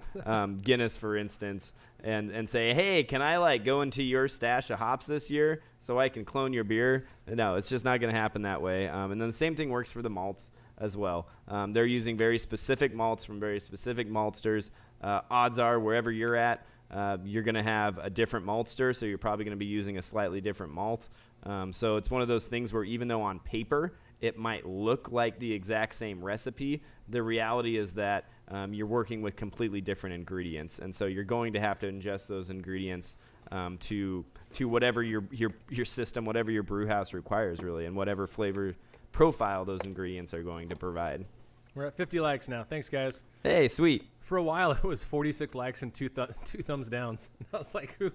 Guinness, for instance, and say, hey, can I go into your stash of hops this year so I can clone your beer? No, it's just not going to happen that way. And then the same thing works for the malts as well. They're using very specific malts from very specific maltsters. Odds are wherever you're at, you're going to have a different maltster, so you're probably going to be using a slightly different malt. So it's one of those things where even though on paper it might look like the exact same recipe, the reality is that you're working with completely different ingredients, and so you're going to have to ingest those ingredients to whatever your system, whatever your brew house requires, really, and whatever flavor profile those ingredients are going to provide. We're at 50 likes now. Thanks, guys. Hey, sweet. For a while, it was 46 likes and two thumbs downs. I was like, "Who?"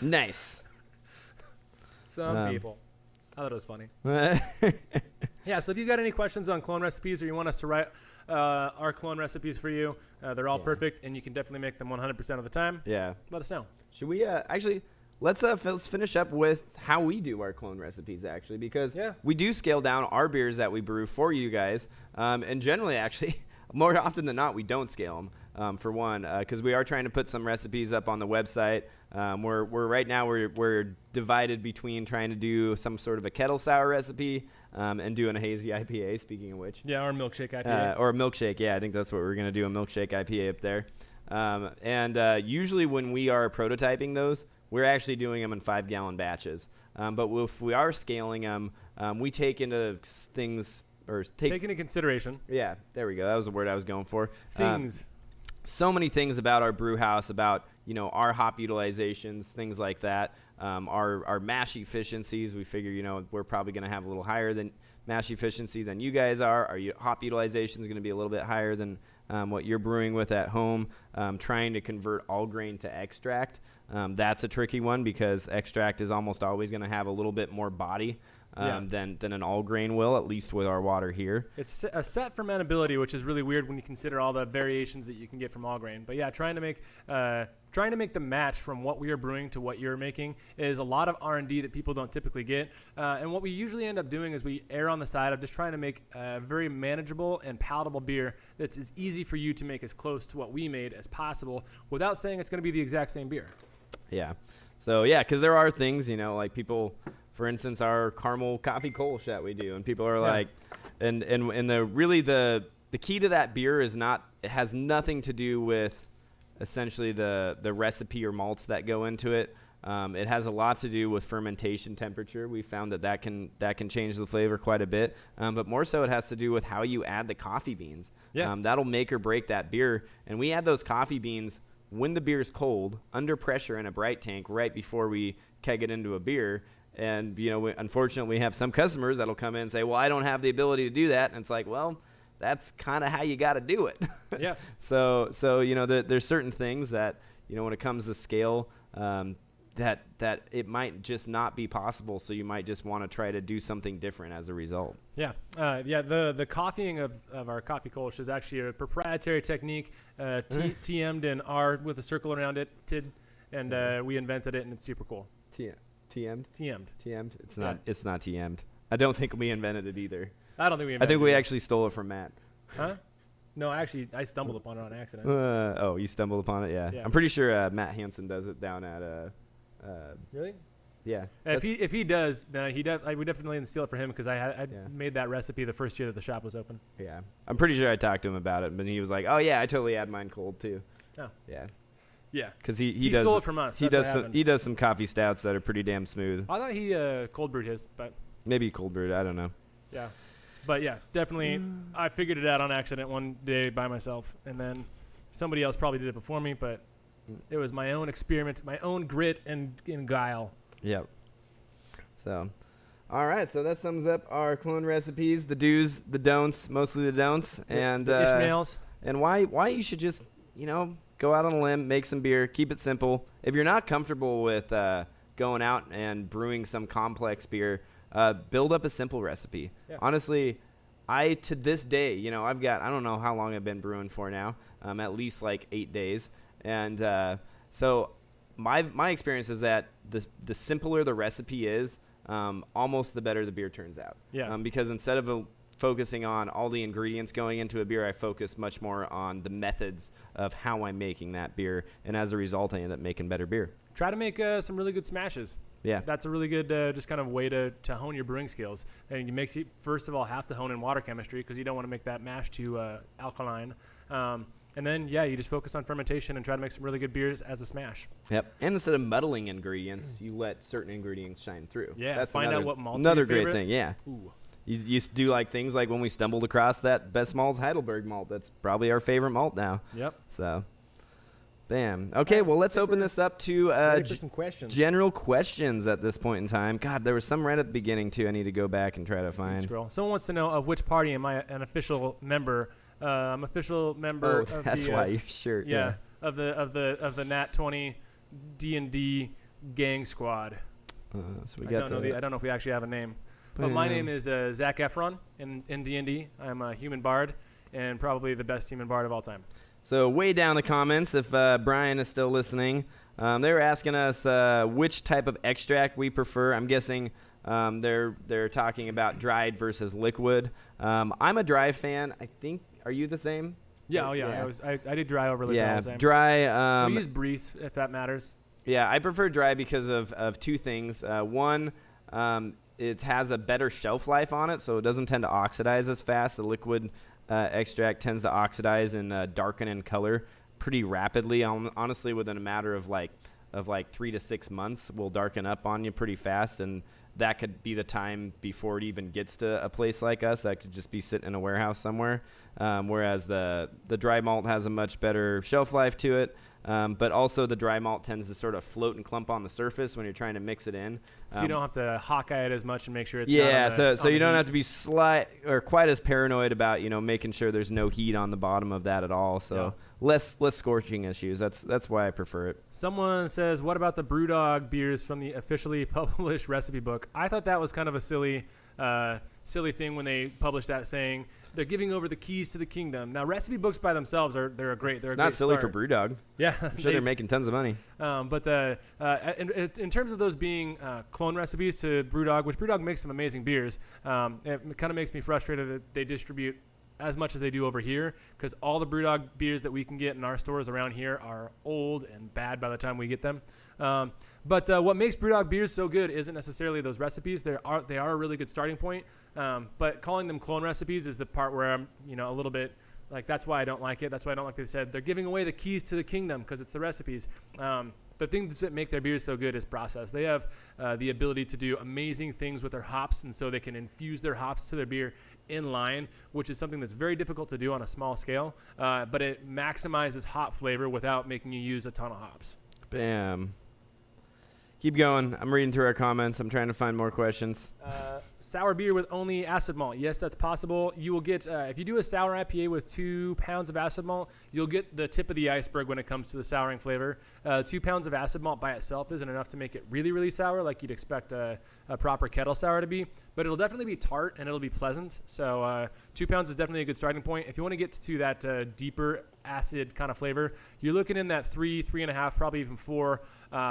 Nice. Some people. I thought it was funny. Yeah, so if you've got any questions on clone recipes or you want us to write our clone recipes for you, they're all perfect, and you can definitely make them 100% of the time. Yeah. Let us know. Should we actually let's finish up with how we do our clone recipes, actually, because we do scale down our beers that we brew for you guys. And generally, actually, more often than not, we don't scale them, for one, because we are trying to put some recipes up on the website. We're right now we're divided between trying to do some sort of a kettle sour recipe and doing a hazy IPA, speaking of which. Yeah, or a milkshake IPA. Or a milkshake, yeah, I think that's what we're going to do, a milkshake IPA up there. And usually when we are prototyping those, we're actually doing them in 5-gallon batches. But if we are scaling them, we take into things, or take into consideration. Yeah, there we go. That was the word I was going for. Things. So many things about our brew house, about our hop utilizations, things like that. Our mash efficiencies, we figure we're probably going to have a little higher than mash efficiency than you guys are. Our hop utilization is going to be a little bit higher than what you're brewing with at home. Trying to convert all grain to extract, that's a tricky one because extract is almost always going to have a little bit more body than an all grain will, at least with our water here. It's a set fermentability, which is really weird when you consider all the variations that you can get from all grain. But yeah, trying to make the match from what we are brewing to what you're making is a lot of R&D that people don't typically get. And what we usually end up doing is we err on the side of just trying to make a very manageable and palatable beer that's as easy for you to make as close to what we made as possible without saying it's going to be the exact same beer. Yeah. So yeah, because there are things, like people, for instance, our caramel coffee Kolsch that we do, and people are like, and the key to that beer is not, it has nothing to do with essentially the recipe or malts that go into it. It has a lot to do with fermentation temperature. We found that can change the flavor quite a bit, but more so it has to do with how you add the coffee beans. Yeah. That'll make or break that beer, and we add those coffee beans when the beer is cold, under pressure in a bright tank, right before we keg it into a beer. And unfortunately, we have some customers that'll come in and say, "Well, I don't have the ability to do that," and it's like, well, that's kind of how you got to do it. Yeah. So there's certain things that when it comes to scale, that it might just not be possible. So you might just want to try to do something different as a result. Yeah. The coffeeing of our coffee Kolsch is actually a proprietary technique, TM'd in R with a circle around it, and we invented it, and it's super cool. TM'd? TM'd. It's not TM'd. I don't think we invented it either. I don't think we invented it. I think we actually stole it from Matt. Huh? No, actually, I stumbled upon it on accident. You stumbled upon it? Yeah. I'm pretty sure Matt Hansen does it down at... Really? Yeah. If he does, then I would definitely steal it for him because I made that recipe the first year that the shop was open. Yeah. I'm pretty sure I talked to him about it, but he was like, "Oh yeah, I totally had mine cold too." Oh. Yeah. Yeah. Because he does, stole it from us. He does some coffee stouts that are pretty damn smooth. I thought he cold brewed his, but maybe cold brewed. I don't know. Yeah. But yeah, definitely. I figured it out on accident one day by myself, and then somebody else probably did it before me, but it was my own experiment, my own grit and guile. Yep. So, all right. So that sums up our clone recipes: the do's, the don'ts, mostly the don'ts, and the Ishmaels. And why you should just go out on a limb, make some beer, keep it simple. If you're not comfortable with going out and brewing some complex beer, build up a simple recipe. Yeah. Honestly, to this day, I've got, I don't know how long I've been brewing for now, at least like 8 days. And so my experience is that the simpler the recipe is, almost the better the beer turns out. Yeah. Because instead of focusing on all the ingredients going into a beer, I focus much more on the methods of how I'm making that beer. And as a result, I end up making better beer. Try to make some really good smashes. Yeah. That's a really good just kind of way to hone your brewing skills. And you first of all, have to hone in water chemistry because you don't want to make that mash too alkaline. And then, you just focus on fermentation and try to make some really good beers as a smash. Yep. And instead of muddling ingredients, you let certain ingredients shine through. Yeah. That's find out what malts another are your great favorite. thing. Yeah. Ooh. You do like things like when we stumbled across that Best Malls Heidelberg malt. That's probably our favorite malt now. Yep. So, bam. Okay, well, let's open this up to for some questions. General questions at this point in time. God, there was some right at the beginning, too. I need to go back and try to find. Scroll. Someone wants to know of which party am I an official member? I'm official member of that's the, why your shirt. Yeah, of the Nat 20 D&D gang squad. So we I don't know if we actually have a name. But my name is Zac Efron in D&D. I'm a human bard and probably the best human bard of all time. So way down in the comments, if Brian is still listening, they were asking us which type of extract we prefer. I'm guessing They're talking about dried versus liquid. I'm a dry fan. I think. Are you the same? Yeah. Oh yeah. I did dry over liquid all the time. Dry. We use Breeze if that matters. Yeah, I prefer dry because of two things. One, it has a better shelf life on it, so it doesn't tend to oxidize as fast. The liquid extract tends to oxidize and darken in color pretty rapidly. Honestly, within a matter of like 3 to 6 months, will darken up on you pretty fast, and that could be the time before it even gets to a place like us. That could just be sitting in a warehouse somewhere. Whereas the dry malt has a much better shelf life to it. But also the dry malt tends to sort of float and clump on the surface when you're trying to mix it in. So you don't have to Hawkeye it as much and make sure it's so you don't have to be quite as paranoid about making sure there's no heat on the bottom of that at all. So less scorching issues. That's why I prefer it. Someone says, what about the Brewdog beers from the officially published recipe book? I thought that was kind of a silly thing when they published that, saying they're giving over the keys to the kingdom. Now, recipe books by themselves they're a great not silly for Brewdog. Yeah, I'm sure they're making tons of money. But in terms of those being clone recipes to Brewdog, which Brewdog makes some amazing beers, it kind of makes me frustrated that they distribute as much as they do over here, because all the Brewdog beers that we can get in our stores around here are old and bad by the time we get them. But what makes Brewdog beers so good isn't necessarily those recipes. They are a really good starting point. But calling them clone recipes is the part where I'm a little bit like, that's why I don't like it. That's why I don't like they said they're giving away the keys to the kingdom because it's the recipes. The things that make their beers so good is process. They have the ability to do amazing things with their hops, and so they can infuse their hops to their beer in line, which is something that's very difficult to do on a small scale. But it maximizes hop flavor without making you use a ton of hops. Bam. Keep going. I'm reading through our comments. I'm trying to find more questions. Sour beer with only acid malt. Yes, that's possible. You will get, if you do a sour IPA with 2 pounds of acid malt, you'll get the tip of the iceberg when it comes to the souring flavor. 2 pounds of acid malt by itself isn't enough to make it really, really sour like you'd expect a proper kettle sour to be. But it'll definitely be tart and it'll be pleasant. So 2 pounds is definitely a good starting point. If you want to get to that deeper acid kind of flavor, you're looking in that 3.5, probably even 4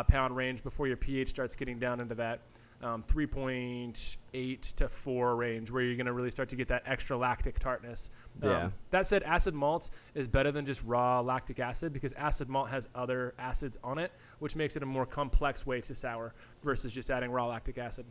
pound range before your pH starts getting down into that 3.8 to 4 range, where you're going to really start to get that extra lactic tartness. That said, acid malt is better than just raw lactic acid, because acid malt has other acids on it, which makes it a more complex way to sour versus just adding raw lactic acid.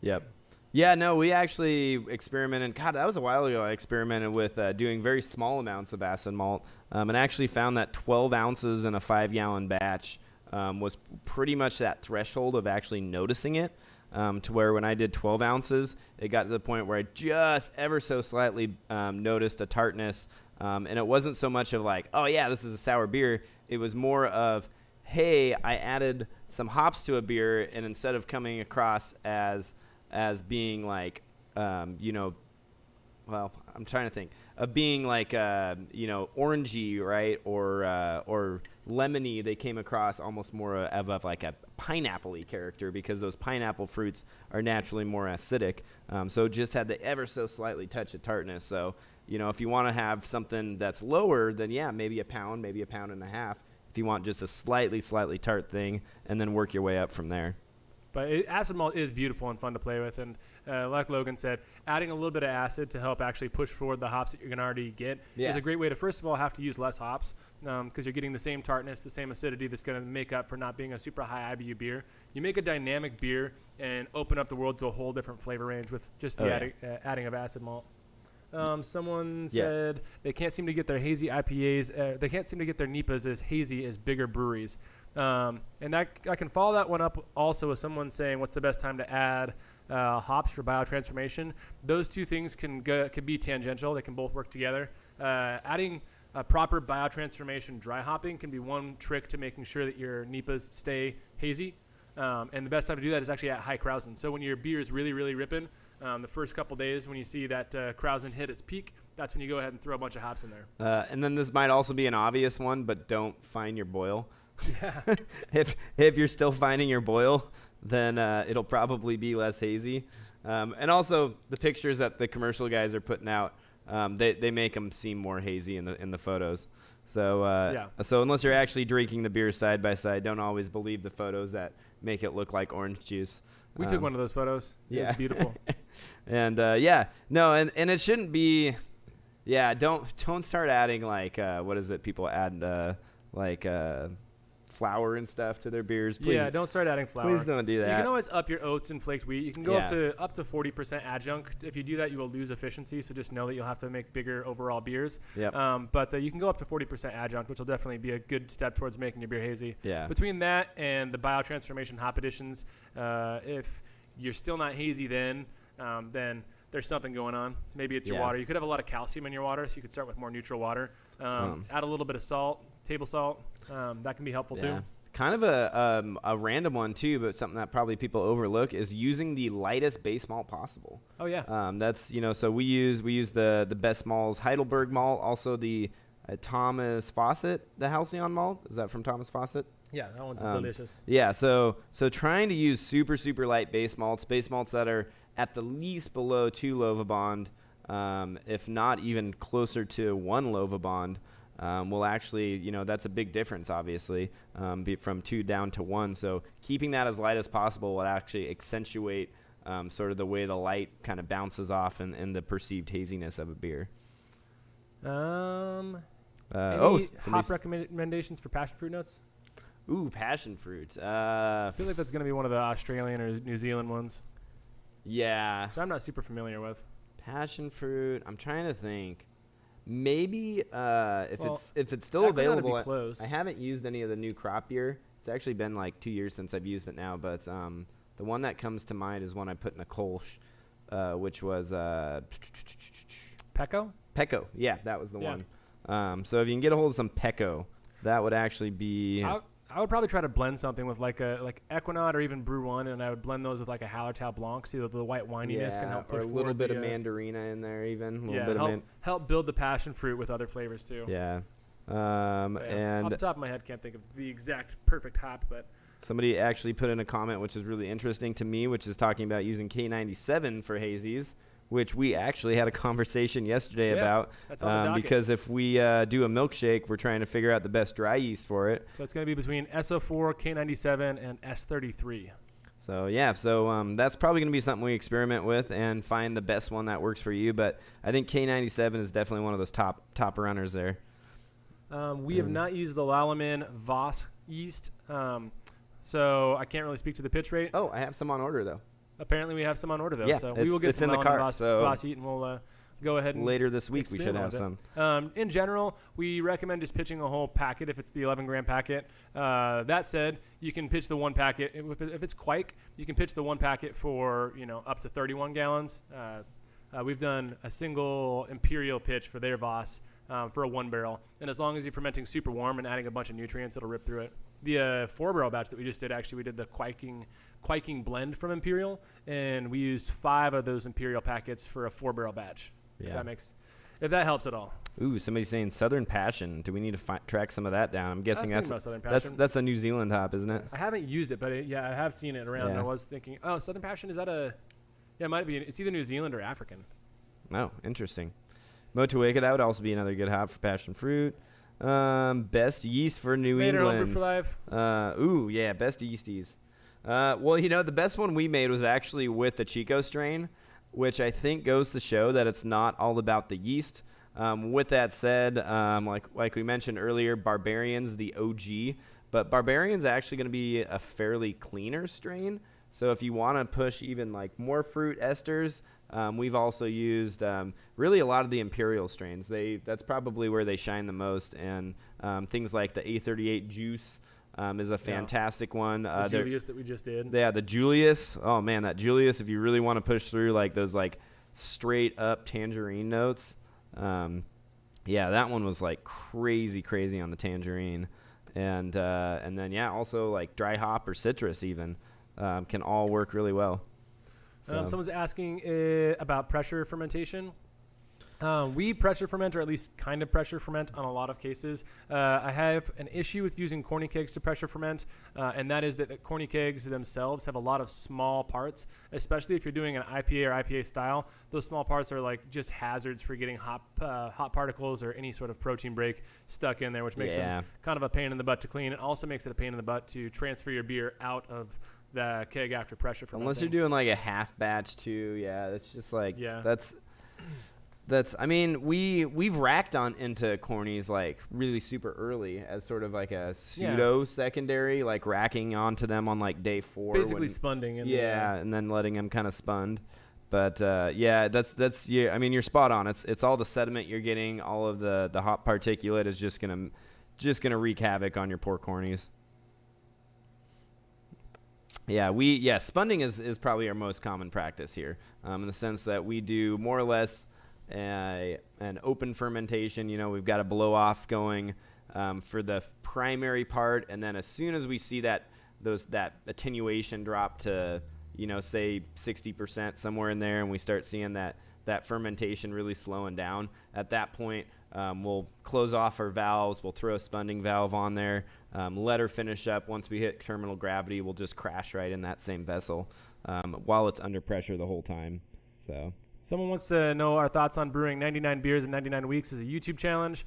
Yep. Yeah, no, we actually experimented. God, that was a while ago. I experimented with doing very small amounts of acid malt, and actually found that 12 ounces in a 5-gallon batch was pretty much that threshold of actually noticing it, to where when I did 12 ounces, it got to the point where I just ever so slightly noticed a tartness, and it wasn't so much of like, oh yeah, this is a sour beer. It was more of, hey, I added some hops to a beer, and instead of coming across as being like, well, I'm trying to think of being like, orangey, right, or lemony. They came across almost more of like a pineapple-y character, because those pineapple fruits are naturally more acidic. So just had the ever so slightly touch of tartness. So, if you want to have something that's lower, then yeah, maybe a pound, maybe a pound and a half. If you want just a slightly tart thing, and then work your way up from there. But acid malt is beautiful and fun to play with, and like Logan said, adding a little bit of acid to help actually push forward the hops that you're going to already get is a great way to, first of all, have to use less hops, because you're getting the same tartness, the same acidity that's going to make up for not being a super high IBU beer. You make a dynamic beer and open up the world to a whole different flavor range with just the adding of acid malt. Someone said they can't seem to get their hazy IPAs. They can't seem to get their NEIPAs as hazy as bigger breweries. And I can follow that one up also with someone saying, what's the best time to add hops for biotransformation? Those two things can be tangential. They can both work together. Adding proper biotransformation dry hopping can be one trick to making sure that your NEIPAs stay hazy. And the best time to do that is actually at high Krausen. So when your beer is really, really ripping, the first couple days when you see that Krausen hit its peak, that's when you go ahead and throw a bunch of hops in there. And then this might also be an obvious one, but don't find your boil. Yeah. if you're still finding your boil, then it'll probably be less hazy. And also the pictures that the commercial guys are putting out, they make them seem more hazy in the photos. So so unless you're actually drinking the beer side by side, don't always believe the photos that make it look like orange juice. We took one of those photos. It was beautiful. And and it shouldn't be. Yeah, don't start adding like what is it? People add flour and stuff to their beers. Please, yeah, don't start adding flour. Please don't do that. You can always up your oats and flaked wheat. You can go up to 40% adjunct. If you do that, you will lose efficiency. So just know that you'll have to make bigger overall beers. Yep. But you can go up to 40% adjunct, which will definitely be a good step towards making your beer hazy. Yeah. Between that and the biotransformation hop additions, if you're still not hazy, then there's something going on. Maybe it's your water. You could have a lot of calcium in your water, so you could start with more neutral water. Add a little bit of salt, table salt. That can be helpful too. Kind of a random one too, but something that probably people overlook is using the lightest base malt possible. Oh yeah. That's so we use the best malls, Heidelberg malt, also the Thomas Fawcett, the Halcyon malt. Is that from Thomas Fawcett? Yeah, that one's delicious. Yeah, so trying to use super light base malts that are at the least below 2 Lovabond, if not even closer to 1 Lovabond, will actually, that's a big difference, obviously, be from 2 down to 1. So keeping that as light as possible will actually accentuate sort of the way the light kind of bounces off and the perceived haziness of a beer. Any hop recommendations for passion fruit notes? Ooh, passion fruit. I feel like that's going to be one of the Australian or New Zealand ones. Yeah. So I'm not super familiar with. Passion fruit. I'm trying to think. Maybe if it's still available. I haven't used any of the new crop beer. It's actually been like 2 years since I've used it now. But the one that comes to mind is one I put in a Kolsch, which was Pecco? Pecco. Yeah, that was the one. So if you can get a hold of some Pecco, that would actually be. I would probably try to blend something with like Equinaut or even Brew One, and I would blend those with like a Hallertau Blanc, so that the white wininess can help push or a little bit of Mandarina in there, even. Help build the passion fruit with other flavors too. Yeah. And off the top of my head, can't think of the exact perfect hop, but somebody actually put in a comment which is really interesting to me, which is talking about using K97 for hazies, which we actually had a conversation yesterday about. That's on the docket. Because if we do a milkshake, we're trying to figure out the best dry yeast for it. So it's going to be between SO4, K97, and S33. So that's probably going to be something we experiment with and find the best one that works for you. But I think K97 is definitely one of those top runners there. We have not used the Lalaman Voss yeast, so I can't really speak to the pitch rate. Oh, I have some on order though. Apparently we have some on order though, yeah, so we will get some in the cart, Voss heat, and we'll go ahead and later this week we should have some. In general, we recommend just pitching a whole packet if it's the 11-gram packet. That said, you can pitch the one packet if it's Quake. You can pitch the one packet for up to 31 gallons. We've done a single Imperial pitch for their Voss for a 1 barrel, and as long as you're fermenting super warm and adding a bunch of nutrients, it'll rip through it. The 4-barrel batch that we just did, we did the Quaking blend from Imperial, and we used 5 of those Imperial packets for a 4-barrel batch. Yeah. If that helps at all. Ooh, somebody's saying Southern Passion. Do we need to track some of that down? I'm guessing that's a New Zealand hop, isn't it? I haven't used it, but I have seen it around. And I was thinking, Southern Passion, is that it might be. It's either New Zealand or African. Oh, interesting. Motueka, that would also be another good hop for passion fruit. Best yeast for New England. For life. Best yeasties. The best one we made was actually with the Chico strain, which I think goes to show that it's not all about the yeast. With that said, like we mentioned earlier, Barbarian's the OG, but Barbarian's actually going to be a fairly cleaner strain. So if you want to push even like more fruit esters, we've also used really a lot of the Imperial strains. That's probably where they shine the most, and things like the A38 Juice is a fantastic one. The Julius that we just did. Yeah, the Julius. Oh man, that Julius! If you really want to push through like those like straight up tangerine notes, that one was like crazy on the tangerine, and then also like dry hop or citrus even can all work really well. So. Someone's asking about pressure fermentation. We pressure ferment, or at least kind of pressure ferment on a lot of cases. I have an issue with using corny kegs to pressure ferment, and that is that corny kegs themselves have a lot of small parts, especially if you're doing an IPA or IPA style. Those small parts are like just hazards for getting hot particles or any sort of protein break stuck in there, which makes them kind of a pain in the butt to clean. It also makes it a pain in the butt to transfer your beer out of the keg after pressure fermenting. Unless you're doing like a half batch too, yeah, that's just like that's I mean, we've racked on into cornies like really super early as sort of like a pseudo secondary, like racking onto them on like day 4. Basically spunding. And then letting them kind of spund. But that's yeah. I mean, you're spot on. It's all the sediment you're getting, all of the hop particulate is just gonna wreak havoc on your poor cornies. Yeah, spunding is probably our most common practice here, in the sense that we do more or less an open fermentation. You know, we've got a blow off going for the primary part, and then as soon as we see that attenuation drop to, you know, say 60% somewhere in there, and we start seeing that fermentation really slowing down, at that point we'll close off our valves, we'll throw a spunding valve on there, let her finish up. Once we hit terminal gravity, we'll just crash right in that same vessel while it's under pressure the whole time. So someone wants to know our thoughts on brewing 99 beers in 99 weeks as a YouTube challenge.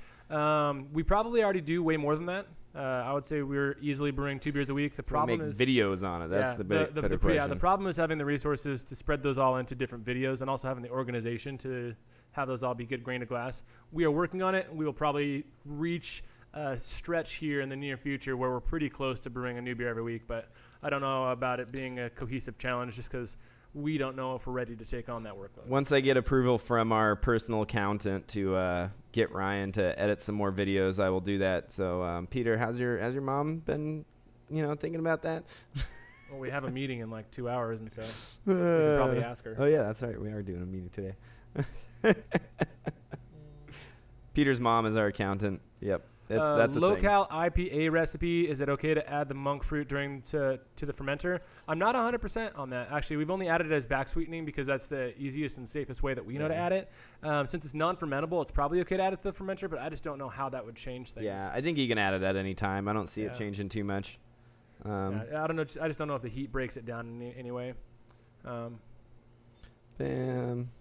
We probably already do way more than that. I would say we're easily brewing 2 beers a week. The problem is videos on it. That's the better question. The problem is having the resources to spread those all into different videos, and also having the organization to have those all be good grain of glass. We are working on it. We will probably reach a stretch here in the near future where we're pretty close to brewing a new beer every week, but I don't know about it being a cohesive challenge just because we don't know if we're ready to take on that workload. Once I get approval from our personal accountant to get Ryan to edit some more videos, I will do that. So, Peter, has your mom been, thinking about that? Well, we have a meeting in like 2 hours, and so we can probably ask her. Oh yeah, that's right. We are doing a meeting today. Peter's mom is our accountant. Yep. That's a locale IPA recipe. Is it okay to add the monk fruit to the fermenter? I'm not 100% on that. Actually, we've only added it as back sweetening because that's the easiest and safest way that we know to add it. Since it's non-fermentable, it's probably okay to add it to the fermenter, but I just don't know how that would change things. Yeah, I think you can add it at any time. I don't see it changing too much. I don't know. I just don't know if the heat breaks it down in any way. Bam.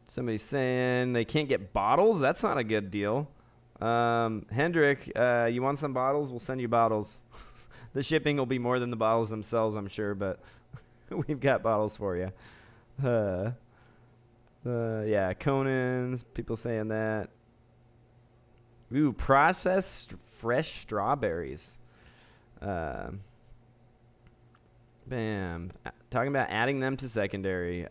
Somebody's saying they can't get bottles. That's not a good deal. Hendrik, you want some bottles? We'll send you bottles. The shipping will be more than the bottles themselves, I'm sure, but we've got bottles for you. Yeah, Conan's, people saying that. Ooh, processed fresh strawberries. Bam. Talking about adding them to secondary.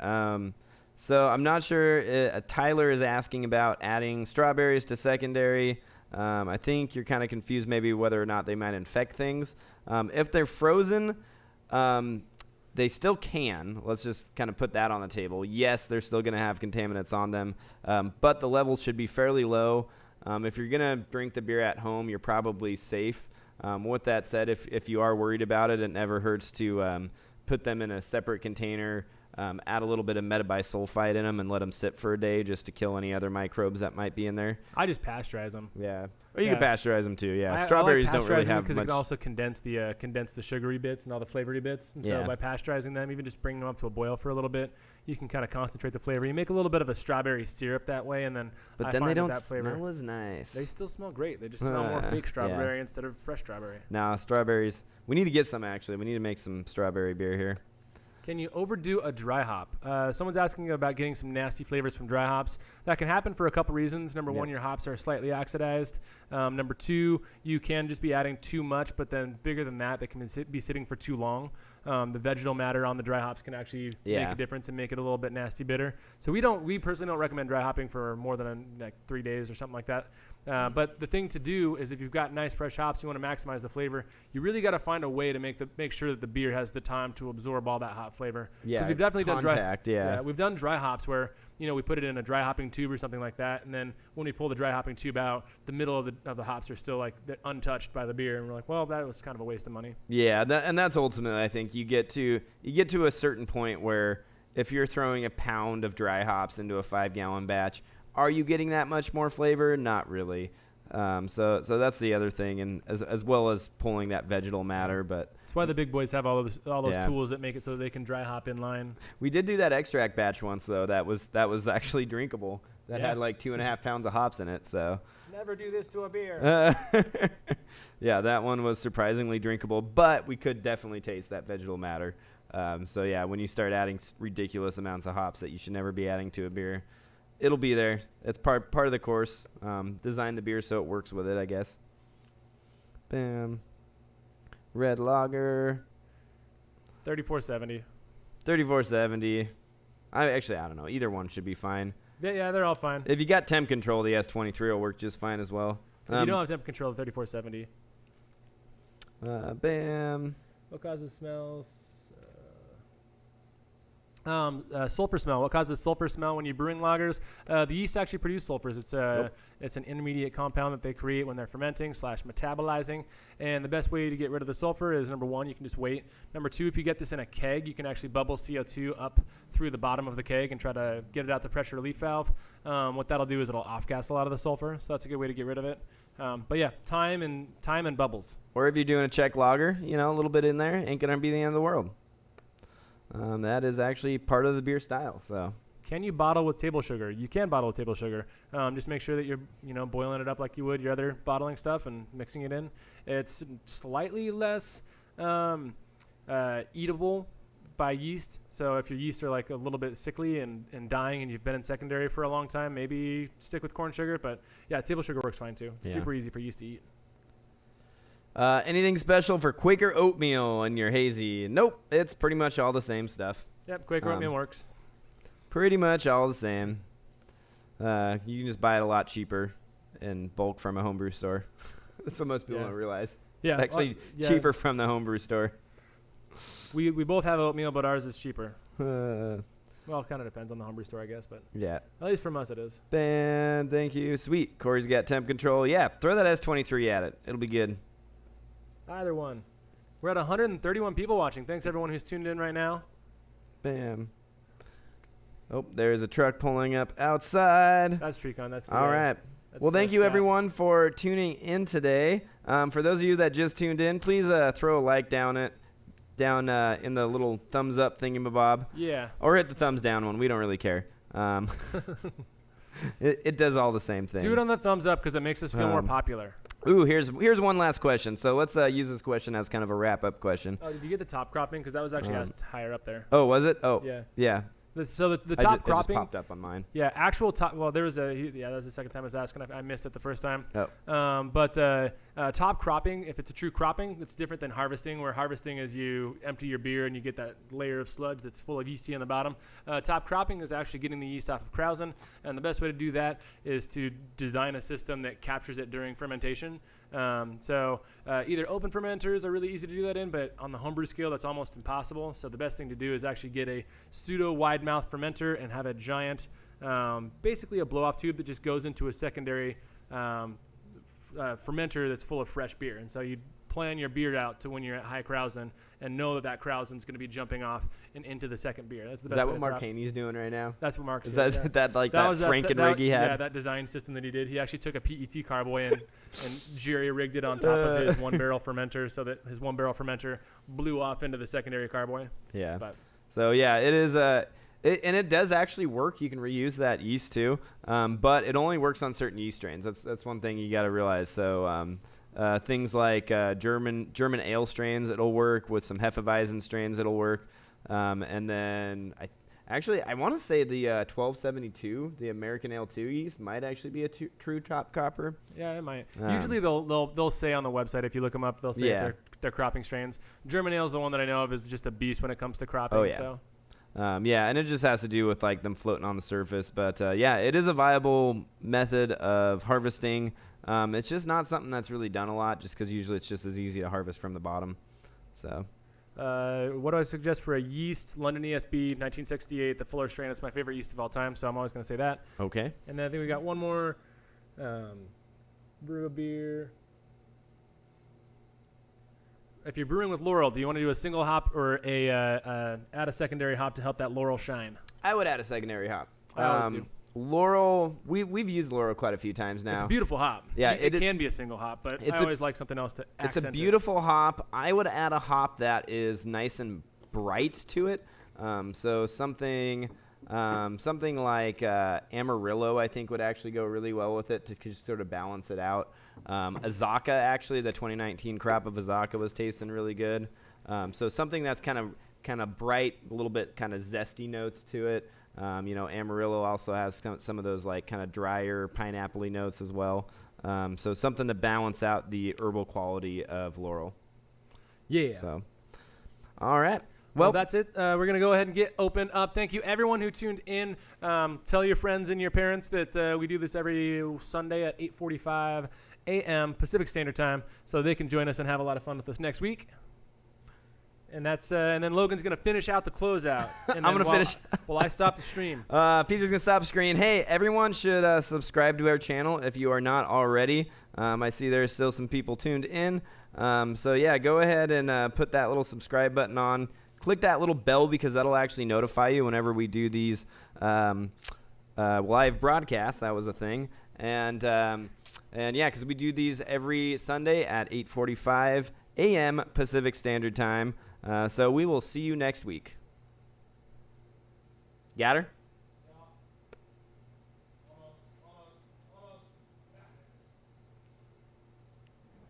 So I'm not sure. Tyler is asking about adding strawberries to secondary. I think you're kind of confused maybe whether or not they might infect things. If they're frozen, they still can. Let's just kind of put that on the table. Yes, they're still going to have contaminants on them, but the levels should be fairly low. If you're going to drink the beer at home, you're probably safe. With that said, if you are worried about it, it never hurts to put them in a separate container. Add a little bit of metabisulfite in them and let them sit for a day just to kill any other microbes that might be in there. I just pasteurize them. Yeah, or you can pasteurize them too. Yeah, strawberries don't really have because much. it can also condense the sugary bits and all the flavory bits. And so by pasteurizing them, even just bringing them up to a boil for a little bit, you can kind of concentrate the flavor. You make a little bit of a strawberry syrup that way, and then they don't smell as nice. They still smell great. They just smell more fake strawberry instead of fresh strawberry. No, strawberries. We need to get some actually. We need to make some strawberry beer here. Can you overdo a dry hop? Someone's asking about getting some nasty flavors from dry hops. That can happen for a couple reasons. Number one, your hops are slightly oxidized. Number two, you can just be adding too much, but then bigger than that, they can be sitting for too long. The vegetal matter on the dry hops can actually make a difference and make it a little bit nasty bitter. So we personally don't recommend dry hopping for more than 3 days or something like that. But the thing to do is if you've got nice fresh hops, you want to maximize the flavor, you really got to find a way to make sure that the beer has the time to absorb all that hop flavor. Yeah, we've definitely done dry. We've done dry hops where we put it in a dry hopping tube or something like that, and then when we pull the dry hopping tube out, the middle of the hops are still untouched by the beer, and we're like, well, that was kind of a waste of money. Yeah, and that's ultimately, I think you get to a certain point where if you're throwing a pound of dry hops into a 5-gallon batch, are you getting that much more flavor? Not really. So that's the other thing, and as well as pulling that vegetal matter. But that's why the big boys have all those tools that make it so that they can dry hop in line. We did do that extract batch once though. That was actually drinkable. that Yeah. had like 2.5 pounds of hops in it. So Never do this to a beer. yeah, that one was surprisingly drinkable, but we could definitely taste that vegetal matter. So yeah, when you start adding ridiculous amounts of hops that you should never be adding to a beer, it'll be there. It's part of the course. Design the beer so it works with it, I guess. Bam. Red lager. 3470. 3470. I don't know. Either one should be fine. Yeah, they're all fine. If you got temp control, the S23 will work just fine as well. If you don't have temp control, 3470. Bam. What causes smells? Sulfur smell. What causes sulfur smell when you're brewing lagers? The yeast actually produce sulfurs. It's an intermediate compound that they create when they're fermenting / metabolizing. And the best way to get rid of the sulfur is, number one, you can just wait. Number two, if you get this in a keg, you can actually bubble CO2 up through the bottom of the keg and try to get it out the pressure relief valve. What that'll do is it'll off-gas a lot of the sulfur, so that's a good way to get rid of it. But yeah, time and bubbles. Or if you're doing a Czech lager, a little bit in there ain't gonna be the end of the world. That is actually part of the beer style. So, can you bottle with table sugar? You can bottle with table sugar. Just make sure that you're boiling it up like you would your other bottling stuff and mixing it in. It's slightly less eatable by yeast. So if your yeast are like a little bit sickly and dying and you've been in secondary for a long time, maybe stick with corn sugar. But yeah, table sugar works fine too. Yeah. Super easy for yeast to eat. Anything special for Quaker oatmeal in your hazy? Nope, it's pretty much all the same stuff. Yep, Quaker oatmeal works. Pretty much all the same. You can just buy it a lot cheaper in bulk from a homebrew store. That's what most people don't realize. Yeah, it's actually cheaper from the homebrew store. We both have oatmeal, but ours is cheaper. Well, it kind of depends on the homebrew store, I guess, but yeah. At least from us it is. Ben, thank you. Sweet. Corey's got temp control. Yeah, throw that S23 at it. It'll be good. Either one. We're at 131 people watching. Thanks everyone who's tuned in right now. Bam. Oh, there's a truck pulling up outside. That's Trecon. That's all right. Well, thank you everyone for tuning in today. For those of you that just tuned in, please throw a like down in the little thumbs up thingamabob. Yeah. Or hit the thumbs down one. We don't really care. It does all the same thing. Do it on the thumbs up because it makes us feel more popular. Ooh, here's one last question. So let's use this question as kind of a wrap-up question. Oh, did you get the top cropping? Because that was actually asked higher up there. Oh, was it? Oh, yeah. So the top cropping. It just popped up on mine. Yeah, actual top. Well, there was that was the second time I was asking. I missed it the first time. Oh. But top cropping, if it's a true cropping, it's different than harvesting. Where harvesting is you empty your beer and you get that layer of sludge that's full of yeasty on the bottom. Top cropping is actually getting the yeast off of krausen, and the best way to do that is to design a system that captures it during fermentation. Either open fermenters are really easy to do that in, but on the homebrew scale, that's almost impossible. So the best thing to do is actually get a pseudo wide mouth fermenter and have a giant, basically a blow off tube that just goes into a secondary fermenter that's full of fresh beer. And so you plan your beer out to when you're at high krausen and know that krausen is going to be jumping off and into the second beer. That's the best. Is that what Mark Haney's doing right now? That's what Mark's doing. Is that Franken-rig he had? Yeah, that design system that he did. He actually took a PET carboy and jerry rigged it on top of his 1-barrel fermenter so that his 1-barrel fermenter blew off into the secondary carboy. Yeah. So yeah, it is and it does actually work. You can reuse that yeast too, but it only works on certain yeast strains. That's one thing you got to realize. So things like German ale strains, it'll work. With some Hefeweizen strains, it'll work. And then I want to say the 1272, the American Ale 2 yeast, might actually be a true top cropper. Yeah, it might. Usually they'll say on the website, if you look them up, they'll say they're cropping strains. German Ale is the one that I know of is just a beast when it comes to cropping. Oh yeah. So. And it just has to do with like them floating on the surface. But it is a viable method of harvesting. It's just not something that's really done a lot, just because usually it's just as easy to harvest from the bottom. So. What do I suggest for a yeast? London ESB 1968, the Fuller strain. It's my favorite yeast of all time, so I'm always going to say that. Okay. And then I think we got one more. Brew a beer. If you're brewing with Laurel, do you want to do a single hop or add a secondary hop to help that Laurel shine? I would add a secondary hop. I always do. Laurel, we've used Laurel quite a few times now. It's a beautiful hop. Yeah, it can be a single hop, but I always like something else to accent it. It's a beautiful hop. I would add a hop that is nice and bright to it. So something Something like Amarillo, I think, would actually go really well with it to just sort of balance it out. Azaka, actually, the 2019 crop of Azaka was tasting really good. So something that's kind of bright, a little bit kind of zesty notes to it. Amarillo also has some of those like kind of drier pineapple-y notes as well. So something to balance out the herbal quality of Laurel. Yeah. So, all right. Well, that's it. We're going to go ahead and get open up. Thank you, everyone who tuned in. Tell your friends and your parents that we do this every Sunday at 8:45 a.m. Pacific Standard Time, so they can join us and have a lot of fun with us next week. And then Logan's going to finish out the closeout. And I'm going to finish. While I stop the stream. Peter's going to stop the screen. Hey, everyone should subscribe to our channel if you are not already. I see there's still some people tuned in. So, yeah, go ahead and put that little subscribe button on. Click that little bell because that'll actually notify you whenever we do these live broadcasts. That was a thing. And yeah, because we do these every Sunday at 8:45 a.m. Pacific Standard Time. So we will see you next week. Got her? Almost.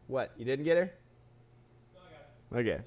What? You didn't get her? No, I got it. Okay.